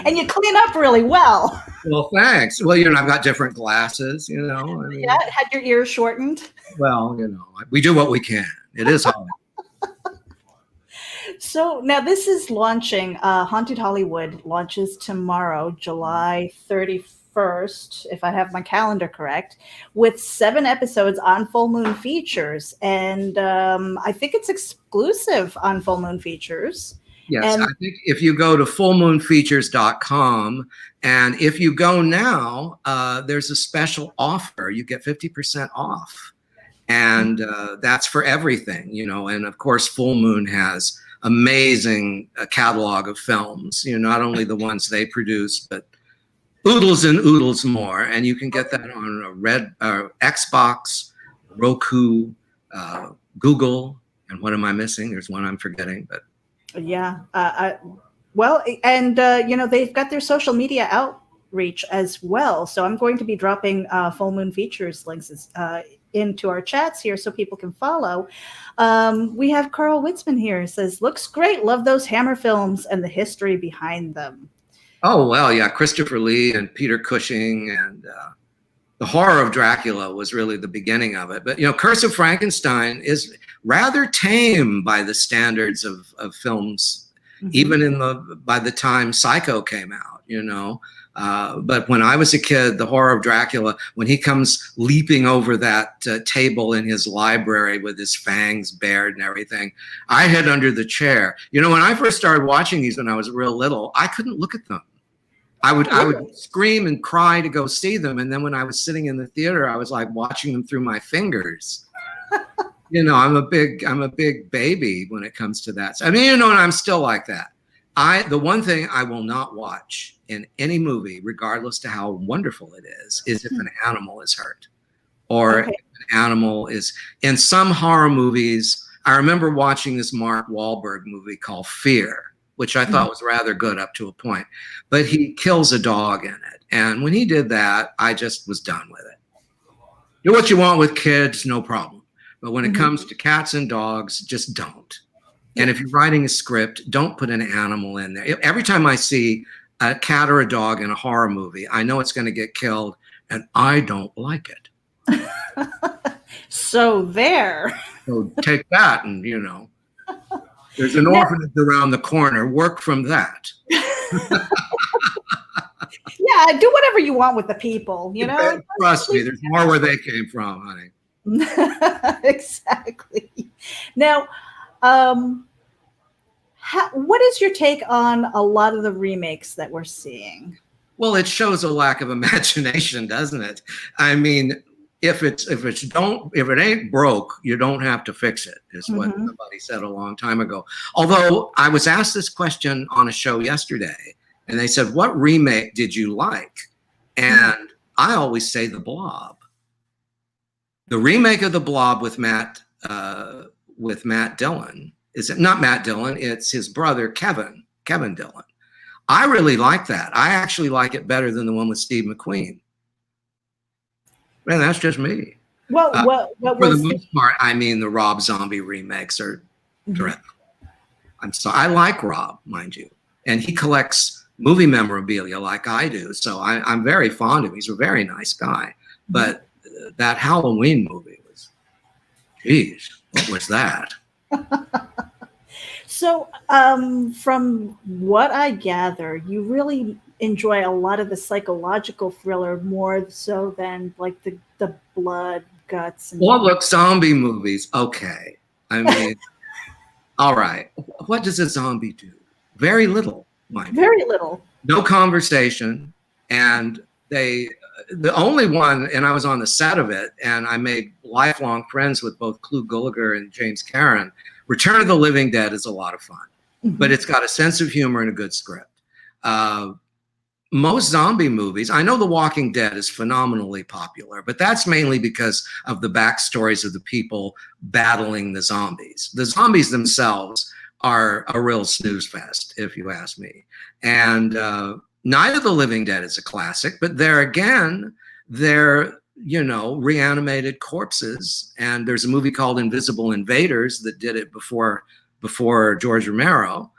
Speaker 1: And you clean up really well.
Speaker 2: Well, thanks. Well, you know, I've got different glasses, you know. I mean,
Speaker 1: yeah, had your ears shortened.
Speaker 2: Well, you know, we do what we can. It is hard.
Speaker 1: So now this is launching, Haunted Hollywood launches tomorrow, July 31st, if I have my calendar correct, with 7 episodes on Full Moon Features. And I think it's exclusive on Full Moon Features.
Speaker 2: Yes,
Speaker 1: and
Speaker 2: I think if you go to fullmoonfeatures.com, and if you go now, there's a special offer. You get 50% off. And that's for everything, you know. And of course, Full Moon has amazing catalog of films, you know, not only the ones they produce, but oodles and oodles more. And you can get that on a Xbox, Roku, Google, and what am I missing? There's one I'm forgetting, but.
Speaker 1: Yeah. Well, and, you know, they've got their social media outreach as well. So I'm going to be dropping Full Moon Features links into our chats here so people can follow. We have Carl Witzman here. Says, looks great. Love those Hammer films and the history behind them.
Speaker 2: Oh, well, yeah. Christopher Lee and Peter Cushing and the horror of Dracula was really the beginning of it. But, you know, Curse of Frankenstein is rather tame by the standards of films, even by the time Psycho came out, you know. But when I was a kid, the horror of Dracula, when he comes leaping over that table in his library with his fangs bared and everything, I hid under the chair. You know, when I first started watching these when I was real little, I couldn't look at them. I would scream and cry to go see them. And then when I was sitting in the theater, I was like watching them through my fingers. You know, I'm a big baby when it comes to that. I mean, you know, and I'm still like that. The one thing I will not watch in any movie, regardless to how wonderful it is if an animal is hurt or if an animal is in some horror movies. I remember watching this Mark Wahlberg movie called Fear, which I thought was rather good up to a point, but he kills a dog in it. And when he did that, I just was done with it. Do what you want with kids, no problem. But when it comes to cats and dogs, just don't. And if you're writing a script, don't put an animal in there. Every time I see a cat or a dog in a horror movie, I know it's going to get killed, and I don't like it.
Speaker 1: So there.
Speaker 2: So take that, and there's an orphanage around the corner. Work from that.
Speaker 1: Yeah, do whatever you want with the people,
Speaker 2: Trust me, there's more where they came from, honey.
Speaker 1: Exactly. Now, what is your take on a lot of the remakes that we're seeing?
Speaker 2: Well, it shows a lack of imagination, doesn't it? I mean, if it ain't broke, you don't have to fix it, is what somebody said a long time ago. Although I was asked this question on a show yesterday, and they said, what remake did you like? And I always say The Blob. The remake of The Blob with Matt Dillon, not Matt Dillon, it's his brother, Kevin Dillon. I really like that. I actually like it better than the one with Steve McQueen. Man, that's just me.
Speaker 1: What
Speaker 2: for the most part, I mean, the Rob Zombie remakes are dreadful. I'm sorry. I like Rob, mind you, and he collects movie memorabilia like I do, so I'm very fond of him. He's a very nice guy. But that Halloween movie was, geez, what was that?
Speaker 1: So, from what I gather, you really enjoy a lot of the psychological thriller more so than like the blood, guts.
Speaker 2: Well, look, zombie movies. Okay, I mean, all right. What does a zombie do? Very little.
Speaker 1: Very little.
Speaker 2: No conversation, and the only one, and I was on the set of it, and I made lifelong friends with both Clu Gulager and James Karen. Return of the Living Dead is a lot of fun, but it's got a sense of humor and a good script. Most zombie movies, I know The Walking Dead is phenomenally popular, but that's mainly because of the backstories of the people battling the zombies. The zombies themselves are a real snooze fest, if you ask me. And Night of the Living Dead is a classic, but there again, they're reanimated corpses. And there's a movie called Invisible Invaders that did it before George Romero.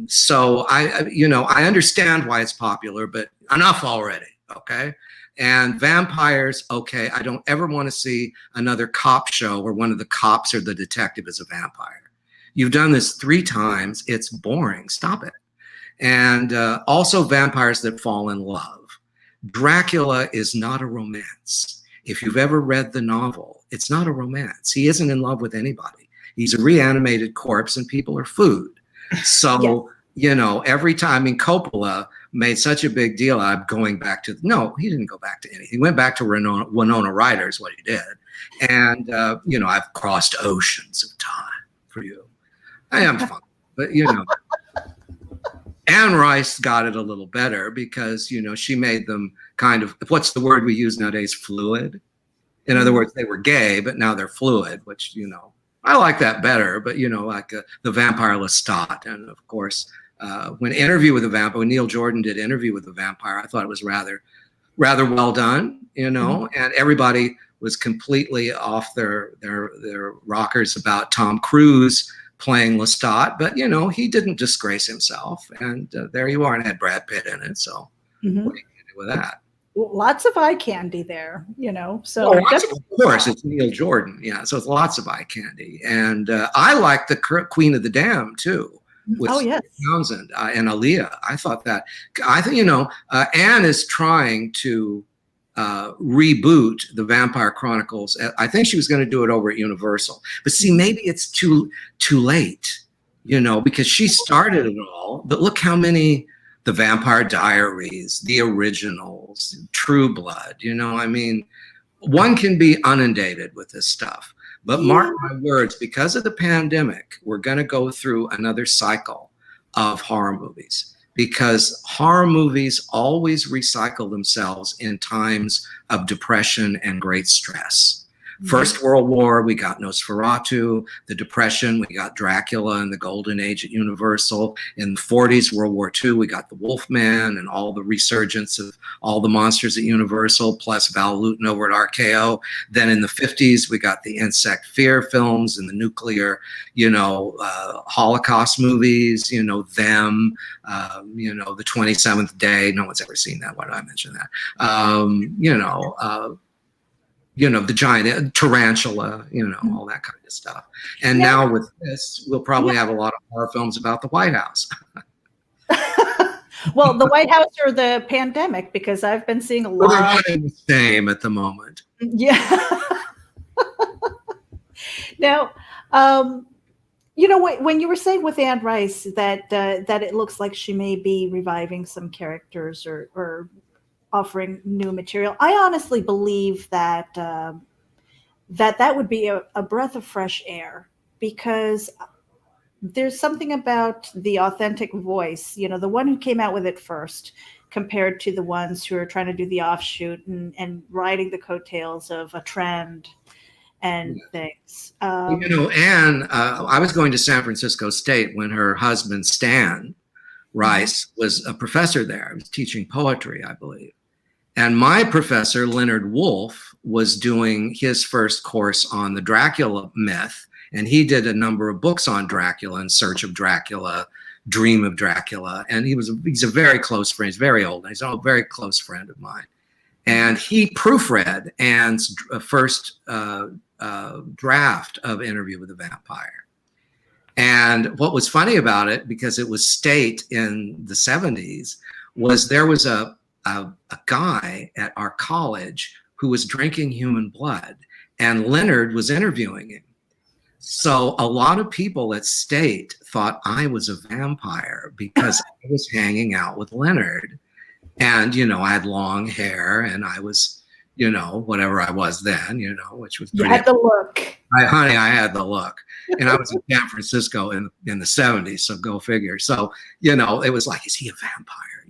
Speaker 2: So I understand why it's popular, but enough already, okay? And vampires, okay, I don't ever want to see another cop show where one of the cops or the detective is a vampire. You've done this 3 times. It's boring. Stop it. And also vampires that fall in love. Dracula is not a romance. If you've ever read the novel, it's not a romance. He isn't in love with anybody. He's a reanimated corpse and people are food. So, every time, Coppola made such a big deal out of going back to, no, he didn't go back to anything. He went back to Winona Ryder is what he did. And, I've crossed oceans of time for you. I am fun, but Anne Rice got it a little better because, she made them kind of, what's the word we use nowadays? Fluid. In other words, they were gay, but now they're fluid, which, I like that better, but, like the vampire Lestat. And of course, when Neil Jordan did Interview with the Vampire, I thought it was rather well done, and everybody was completely off their rockers about Tom Cruise playing Lestat, but he didn't disgrace himself, and there you are, and had Brad Pitt in it. So what are you gonna do with that?
Speaker 1: Lots of eye candy there, So
Speaker 2: of course, it's Neil Jordan, yeah. So it's lots of eye candy, and I like the Queen of the Damned too, with Townsend and Aaliyah. I thought that. I think Anne is trying to reboot the Vampire Chronicles. I think she was going to do it over at Universal, but see, maybe it's too late, because she started it all. But look how many, the Vampire Diaries, the originals, True Blood. One can be inundated with this stuff. But mark my words, because of the pandemic, we're going to go through another cycle of horror movies. Because horror movies always recycle themselves in times of depression and great stress. First World War, we got Nosferatu. The Depression, we got Dracula and the Golden Age at Universal. In the 40s, World War II, we got the Wolfman and all the resurgence of all the monsters at Universal, plus Val Lewton over at RKO. Then in the 50s, we got the Insect Fear films and the nuclear, Holocaust movies, Them, the 27th Day. No one's ever seen that. Why did I mention that? The giant tarantula, all that kind of stuff. And now with this, we'll probably have a lot of horror films about the White House.
Speaker 1: Well, the White House or the pandemic, because I've been seeing a lot.
Speaker 2: Well, they're the same at the moment.
Speaker 1: Yeah. Now, when you were saying with Anne Rice that it looks like she may be reviving some characters or offering new material, I honestly believe that that would be a breath of fresh air, because there's something about the authentic voice, the one who came out with it first, compared to the ones who are trying to do the offshoot and riding the coattails of a trend and things.
Speaker 2: Anne, I was going to San Francisco State when her husband, Stan Rice, was a professor there. He was teaching poetry, I believe. And my professor, Leonard Wolf, was doing his first course on the Dracula myth. And he did a number of books on Dracula, In Search of Dracula, Dream of Dracula. And he's a very close friend. He's very old. He's a very close friend of mine. And he proofread Anne's first draft of Interview with the Vampire. And what was funny about it, because it was state in the 70s, was there was a guy at our college who was drinking human blood, and Leonard was interviewing him. So a lot of people at State thought I was a vampire because I was hanging out with Leonard. And, I had long hair, and I was, whatever I was then, which was pretty.
Speaker 1: You had the look.
Speaker 2: I had the look. And I was in San Francisco in the 70s, so go figure. So, it was like, is he a vampire,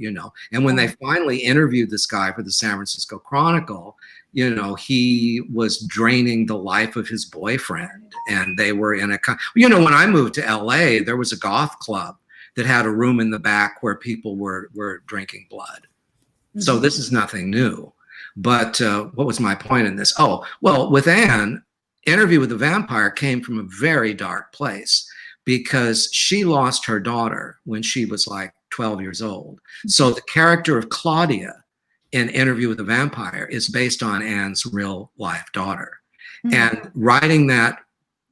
Speaker 2: And when they finally interviewed this guy for the San Francisco Chronicle, he was draining the life of his boyfriend. And they were in when I moved to LA, there was a goth club that had a room in the back where people were drinking blood. Mm-hmm. So this is nothing new. But what was my point in this? Oh, well, with Anne, Interview with the Vampire came from a very dark place, because she lost her daughter when she was like 12 years old. So the character of Claudia in Interview with the Vampire is based on Anne's real life daughter. Mm-hmm. And writing that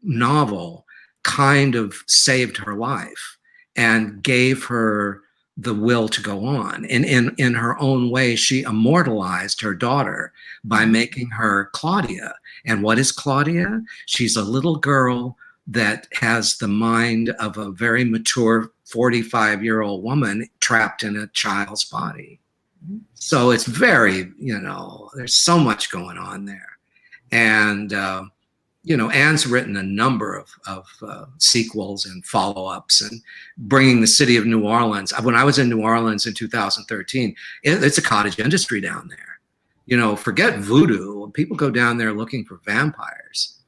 Speaker 2: novel kind of saved her life and gave her the will to go on. And in her own way, she immortalized her daughter by making her Claudia. And what is Claudia? She's a little girl that has the mind of a very mature 45-year-old woman trapped in a child's body. Mm-hmm. So it's very, there's so much going on there. And, Anne's written a number of sequels and follow-ups, and bringing the city of New Orleans. When I was in New Orleans in 2013, it's a cottage industry down there. Forget voodoo. People go down there looking for vampires,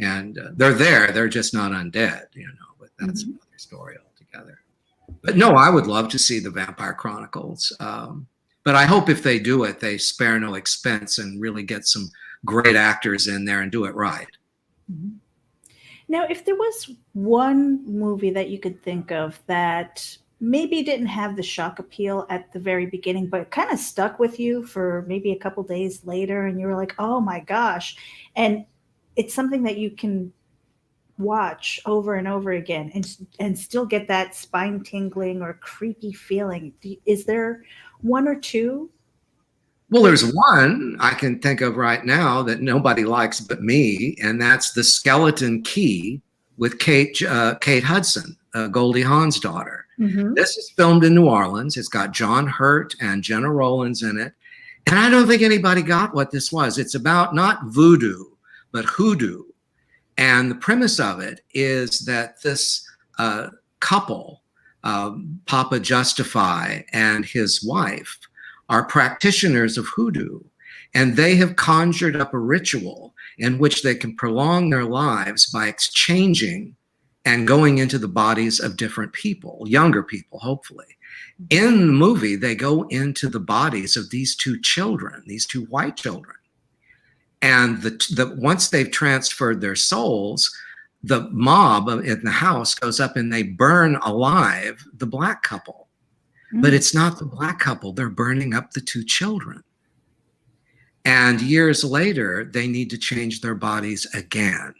Speaker 2: and they're there. They're just not undead, but that's another story altogether. But no, I would love to see the Vampire Chronicles. But I hope if they do it, they spare no expense and really get some great actors in there and do it right.
Speaker 1: Now, if there was one movie that you could think of that maybe didn't have the shock appeal at the very beginning, but kind of stuck with you for maybe a couple days later, and you were like, oh my gosh, and it's something that you can watch over and over again and still get that spine tingling or creepy feeling, is there one or two?
Speaker 2: Well, there's one I can think of right now that nobody likes but me, and that's The Skeleton Key with Kate Hudson, Goldie Hawn's daughter. Mm-hmm. This is filmed in New Orleans. It's got John Hurt and Jenna Rollins in it. And I don't think anybody got what this was. It's about not voodoo, but hoodoo. And the premise of it is that this couple, Papa Justify and his wife, are practitioners of hoodoo, and they have conjured up a ritual in which they can prolong their lives by exchanging and going into the bodies of different people, younger people, hopefully. In the movie, they go into the bodies of these two children, these two white children. And once they've transferred their souls, the mob in the house goes up and they burn alive the black couple. But it's not the black couple. They're burning up the two children. And years later, they need to change their bodies again.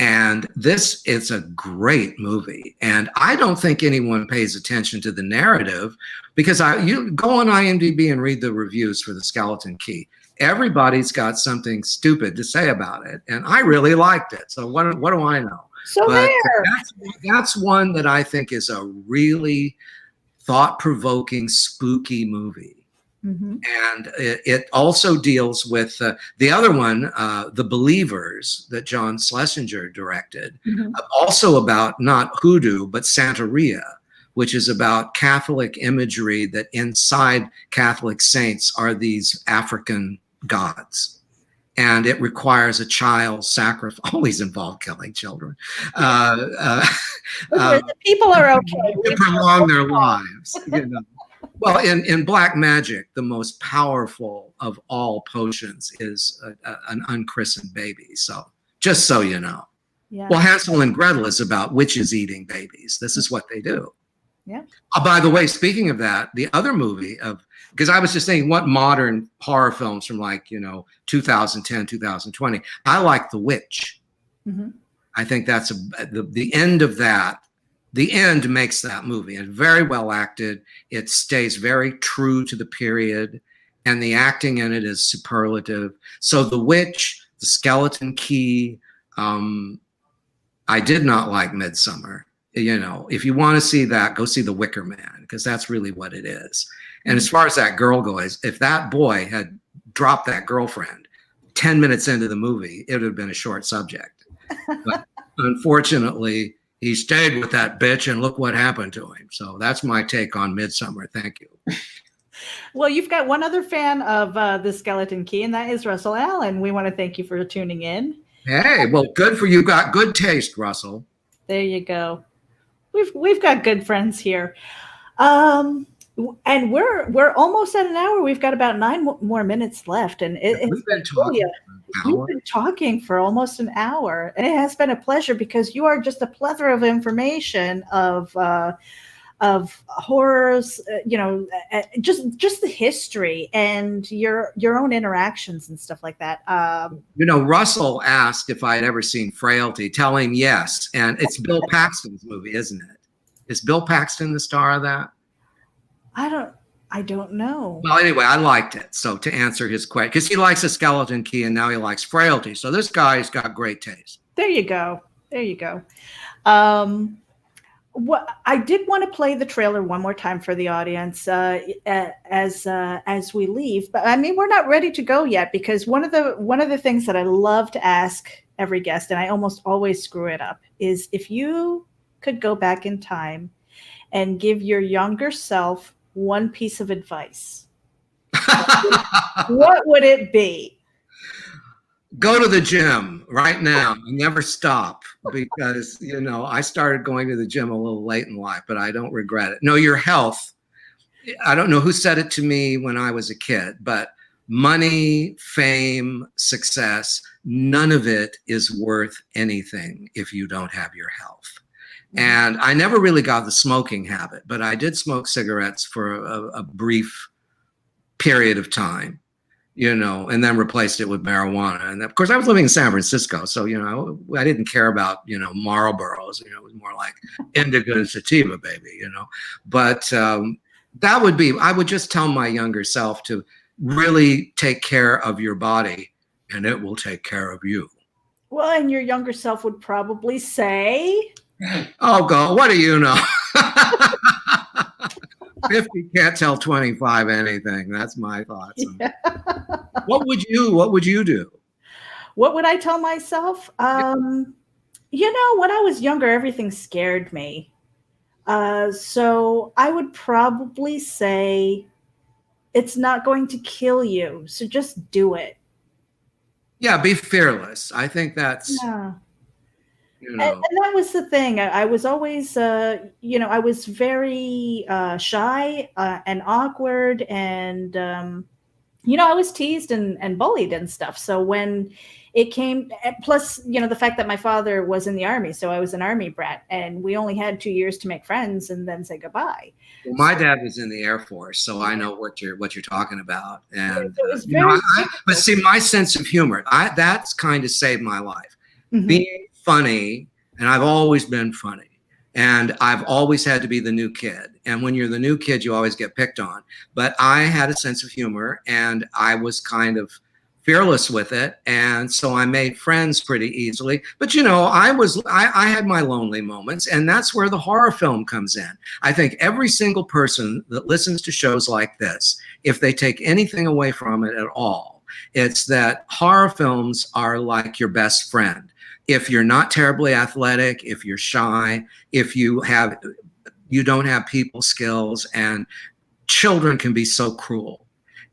Speaker 2: And this is a great movie. And I don't think anyone pays attention to the narrative, because you go on IMDb and read the reviews for The Skeleton Key. Everybody's got something stupid to say about it. And I really liked it. So what do I know?
Speaker 1: So
Speaker 2: but
Speaker 1: there.
Speaker 2: that's one that I think is a really thought-provoking, spooky movie. And it also deals with the other one, The Believers, that John Schlesinger directed, also about not hoodoo, but Santeria, which is about Catholic imagery that inside Catholic saints are these African gods. And it requires a child sacrifice, always involved killing children.
Speaker 1: The people are okay.
Speaker 2: To prolong their lives, you know. Well, in black magic, the most powerful of all potions is an unchristened baby. So just so you know.
Speaker 1: Yeah.
Speaker 2: Well, Hansel and Gretel is about witches eating babies. This is what they do.
Speaker 1: Yeah.
Speaker 2: By the way, speaking of that, the other movie because I was just saying, what modern horror films from 2010, 2020, I like The Witch. I think that's the end of that. The end makes that movie, and very well acted. It stays very true to the period, and the acting in it is superlative. So The Witch, The Skeleton Key, I did not like Midsommar. You know, if you want to see that, go see The Wicker Man, because that's really what it is. And as far as that girl goes, if that boy had dropped that girlfriend 10 minutes into the movie, it would have been a short subject. But unfortunately, he stayed with that bitch, and look what happened to him. So that's my take on Midsommar. Thank you.
Speaker 1: Well, you've got one other fan of The Skeleton Key, and that is Russell Allen. We want to thank you for tuning in.
Speaker 2: Hey, well, good for you. Got good taste, Russell.
Speaker 1: There you go. We've got good friends here. And we're almost at an hour. We've got about 9 more minutes left, and
Speaker 2: We've been talking
Speaker 1: we've been talking for almost an hour, and it has been a pleasure, because you are just a plethora of information of horrors, just the history and your own interactions and stuff like that.
Speaker 2: Russell asked if I had ever seen Frailty. Tell him yes, and it's Bill Paxton's movie, isn't it? Is Bill Paxton the star of that?
Speaker 1: I don't know.
Speaker 2: Well, anyway, I liked it. So to answer his question, because he likes A Skeleton Key and now he likes Frailty. So this guy's got great taste.
Speaker 1: There you go. What I did want to play the trailer one more time for the audience as we leave. But I mean, we're not ready to go yet, because one of the things that I love to ask every guest, and I almost always screw it up, is if you could go back in time and give your younger self one piece of advice, what would it be?
Speaker 2: Go to the gym right now and never stop, because, I started going to the gym a little late in life, but I don't regret it. No, your health. I don't know who said it to me when I was a kid, but money, fame, success, none of it is worth anything if you don't have your health. And I never really got the smoking habit, but I did smoke cigarettes for a brief period of time, and then replaced it with marijuana. And of course, I was living in San Francisco, so, I didn't care about, Marlboros. It was more like indica and sativa, baby, But that would be, I would just tell my younger self to really take care of your body, and it will take care of you.
Speaker 1: Well, and your younger self would probably say...
Speaker 2: Oh, God, what do you know? 50 can't tell 25 anything. That's my thoughts. Yeah. What would you do?
Speaker 1: What would I tell myself? When I was younger, everything scared me. So I would probably say it's not going to kill you. So just do it.
Speaker 2: Yeah, be fearless. I think that's,
Speaker 1: Yeah.
Speaker 2: you know.
Speaker 1: And that was the thing. I was always, I was very shy and awkward, and I was teased and bullied and stuff. So when it came, plus, the fact that my father was in the Army, so I was an Army brat, and we only had 2 years to make friends and then say goodbye.
Speaker 2: Well, my dad was in the Air Force, so I know what you're talking about. And
Speaker 1: it was very
Speaker 2: but see, my sense of humor, that's kind of saved my life.
Speaker 1: Mhm.
Speaker 2: Being funny, and I've always been funny. And I've always had to be the new kid. And when you're the new kid, you always get picked on. But I had a sense of humor, and I was kind of fearless with it. And so I made friends pretty easily. But, I had my lonely moments, and that's where the horror film comes in. I think every single person that listens to shows like this, if they take anything away from it at all, it's that horror films are like your best friend. If you're not terribly athletic, if you're shy, if you don't have people skills, and children can be so cruel.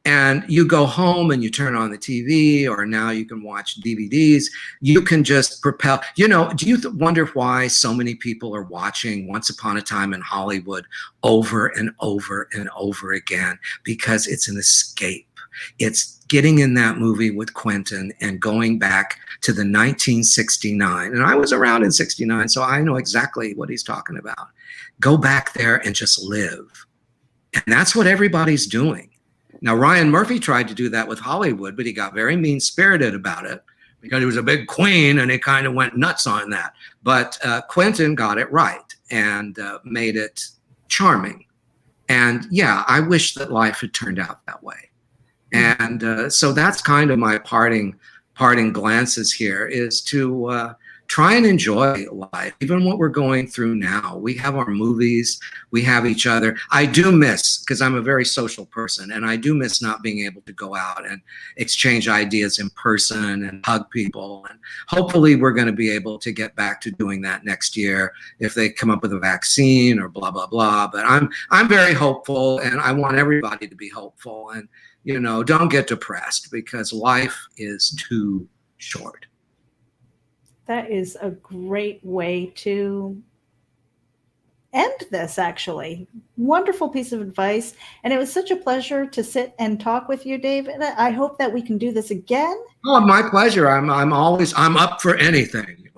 Speaker 2: And you go home and you turn on the TV, or now you can watch DVDs. You can just propel. Do you wonder why so many people are watching Once Upon a Time in Hollywood over and over and over again? Because it's an escape. It's getting in that movie with Quentin and going back to the 1969. And I was around in 69, so I know exactly what he's talking about. Go back there and just live. And that's what everybody's doing. Now, Ryan Murphy tried to do that with Hollywood, but he got very mean-spirited about it because he was a big queen and he kind of went nuts on that. But Quentin got it right and made it charming. And yeah, I wish that life had turned out that way. And so that's kind of my parting glances here, is to try and enjoy life, even what we're going through now. We have our movies, we have each other. I do miss, because I'm a very social person, and I do miss not being able to go out and exchange ideas in person and hug people. And hopefully we're going to be able to get back to doing that next year if they come up with a vaccine or blah, blah, blah. But I'm very hopeful, and I want everybody to be hopeful. And don't get depressed, because life is too short.
Speaker 1: That is a great way to end this, actually. Wonderful piece of advice. And it was such a pleasure to sit and talk with you, David. I hope that we can do this again.
Speaker 2: Oh, my pleasure. I'm up for anything.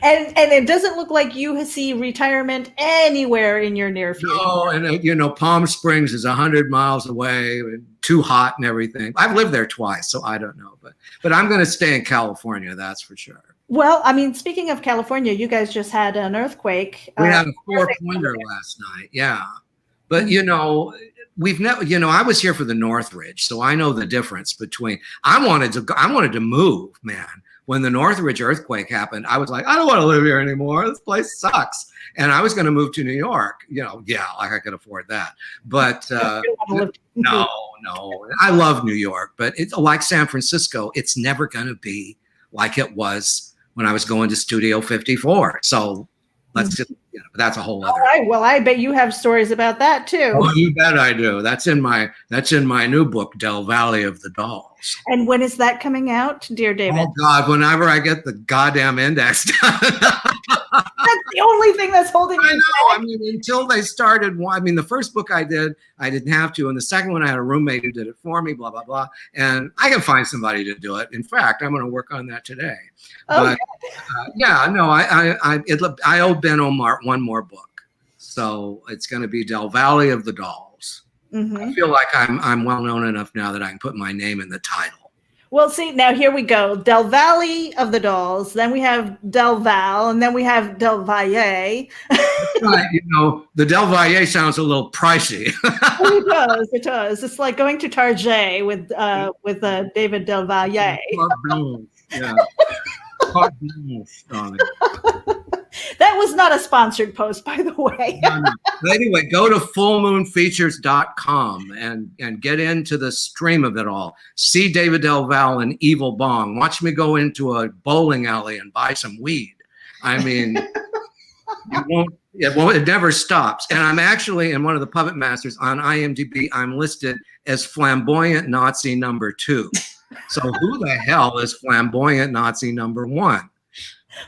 Speaker 1: And it doesn't look like you see retirement anywhere in your near future.
Speaker 2: No, and Palm Springs is 100 miles away, and too hot and everything. I've lived there twice, so I don't know, but I'm going to stay in California, that's for sure.
Speaker 1: Well, I mean, speaking of California, you guys just had an earthquake.
Speaker 2: We had a 4-pointer last night, yeah. But we've never. I was here for the Northridge, so I know the difference between. I wanted to move, man. When the Northridge earthquake happened, I was like, I don't want to live here anymore. This place sucks. And I was going to move to New York. Like I could afford that. But no. I love New York, but it's like San Francisco. It's never going to be like it was when I was going to Studio 54. So let's just, that's a whole other.
Speaker 1: All right. Well, I bet you have stories about that too.
Speaker 2: Oh, you bet I do. That's in my new book, Del Valle of the Dolls.
Speaker 1: And when is that coming out, dear David?
Speaker 2: Oh God, whenever I get the goddamn index done.
Speaker 1: That's the only thing that's holding you
Speaker 2: I know.
Speaker 1: back.
Speaker 2: I mean, until they started. The first book I did, I didn't have to. And the second one, I had a roommate who did it for me, blah, blah, blah. And I can find somebody to do it. In fact, I'm going to work on that today.
Speaker 1: Okay.
Speaker 2: But I owe Ben Omar one more book. So it's going to be Del Valle of the Dolls.
Speaker 1: Mm-hmm.
Speaker 2: I feel like I'm well known enough now that I can put my name in the title.
Speaker 1: Well, see, now here we go. Del Valle of the Dolls. Then we have Del Val, and then we have Del Valle.
Speaker 2: Right, the Del Valle sounds a little pricey.
Speaker 1: It does. It's like going to Target with David Del Valle.
Speaker 2: Yeah.
Speaker 1: That was not a sponsored post, by the way.
Speaker 2: But anyway, go to fullmoonfeatures.com and get into the stream of it all. See David Del Valle and Evil Bong. Watch me go into a bowling alley and buy some weed. I mean, It never stops. And I'm actually in one of the puppet masters on IMDb. I'm listed as flamboyant Nazi number 2. So who the hell is flamboyant Nazi number 1?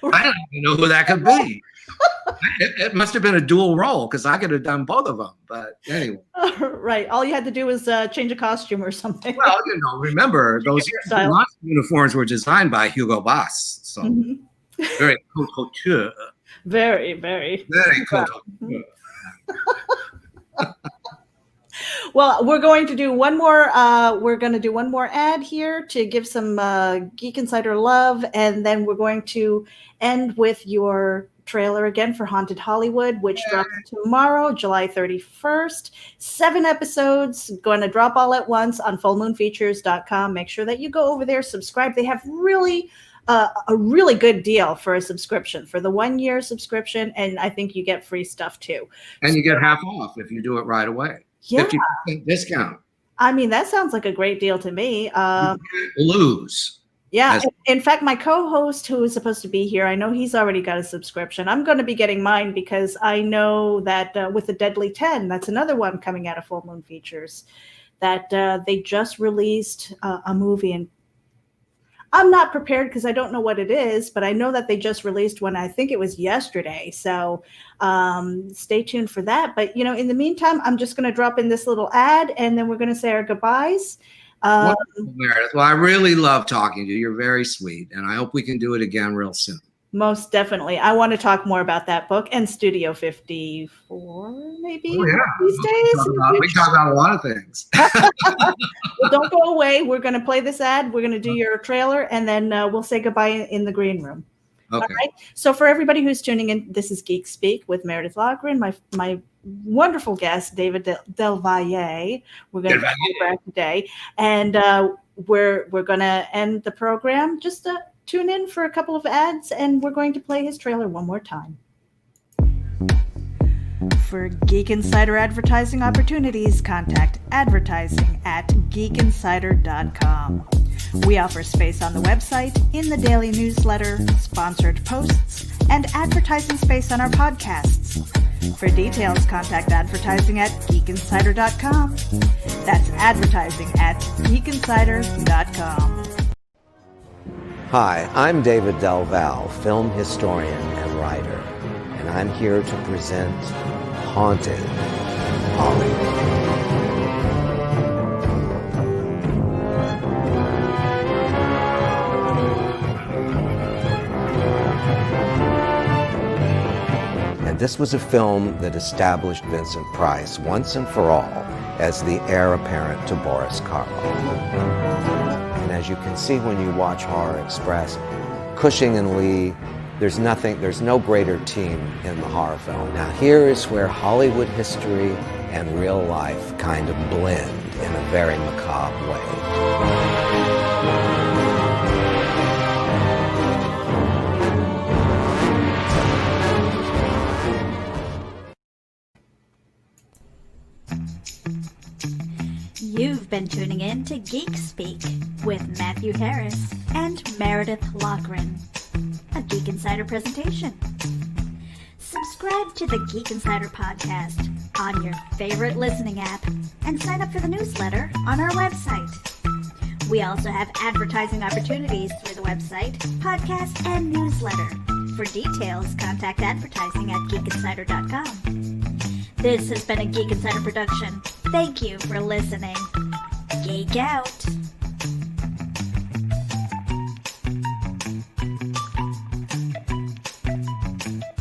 Speaker 2: I don't even know who that could be. It must have been a dual role because I could have done both of them. But anyway.
Speaker 1: Right. All you had to do was change a costume or something.
Speaker 2: Well, remember those Nazi uniforms were designed by Hugo Boss. So very couture.
Speaker 1: Very, very.
Speaker 2: Very couture.
Speaker 1: Well, we're going to do one more. We're going to do one more ad here to give some Geek Insider love, and then we're going to end with your trailer again for Haunted Hollywood, which drops tomorrow, July 31st. 7 episodes, going to drop all at once on fullmoonfeatures.com. Make sure that you go over there, subscribe. They have really a really good deal for a subscription, for the 1-year subscription, and I think you get free stuff too.
Speaker 2: And you get half off if you do it right away.
Speaker 1: Yeah.
Speaker 2: 50% discount.
Speaker 1: I mean, that sounds like a great deal to me.
Speaker 2: You can't lose.
Speaker 1: Yeah. In fact, my co-host who is supposed to be here, I know he's already got a subscription. I'm going to be getting mine because I know that with the Deadly 10, that's another one coming out of Full Moon Features, that they just released a movie. And I'm not prepared because I don't know what it is, but I know that they just released one. I think it was yesterday. So stay tuned for that. But, in the meantime, I'm just going to drop in this little ad and then we're going to say our goodbyes.
Speaker 2: Meredith. Well, I really love talking to you. You're very sweet. And I hope we can do it again real soon.
Speaker 1: Most definitely. I want to talk more about that book and Studio 54, maybe these days.
Speaker 2: We talk about a lot of things.
Speaker 1: Well, don't go away. We're going to play this ad. We're going to do your trailer, and then we'll say goodbye in the green room.
Speaker 2: Okay.
Speaker 1: All right. So for everybody who's tuning in, this is Geek Speak with Meredith Loughran, my wonderful guest, David Del Valle. We're going to be back today, and we're going to end the program. Just tune in for a couple of ads, and we're going to play his trailer one more time. For Geek Insider advertising opportunities, contact advertising@geekinsider.com. We offer space on the website, in the daily newsletter, sponsored posts, and advertising space on our podcasts. For details, contact advertising@geekinsider.com. That's advertising@geekinsider.com.
Speaker 4: Hi, I'm David Del Valle, film historian and writer, and I'm here to present Haunted Hollywood. And this was a film that established Vincent Price once and for all as the heir apparent to Boris Karloff. And as you can see when you watch Horror Express, Cushing and Lee, there's no greater team in the horror film. Now here is where Hollywood history and real life kind of blend in a very macabre way.
Speaker 3: You've been tuning in to Geek Speak with Matthew Harris and Meredith Loughran, a Geek Insider presentation. Subscribe to the Geek Insider podcast on your favorite listening app and sign up for the newsletter on our website. We also have advertising opportunities through the website, podcast, and newsletter. For details, contact advertising@geekinsider.com. This has been a Geek Insider production. Thank you for listening. Geek out.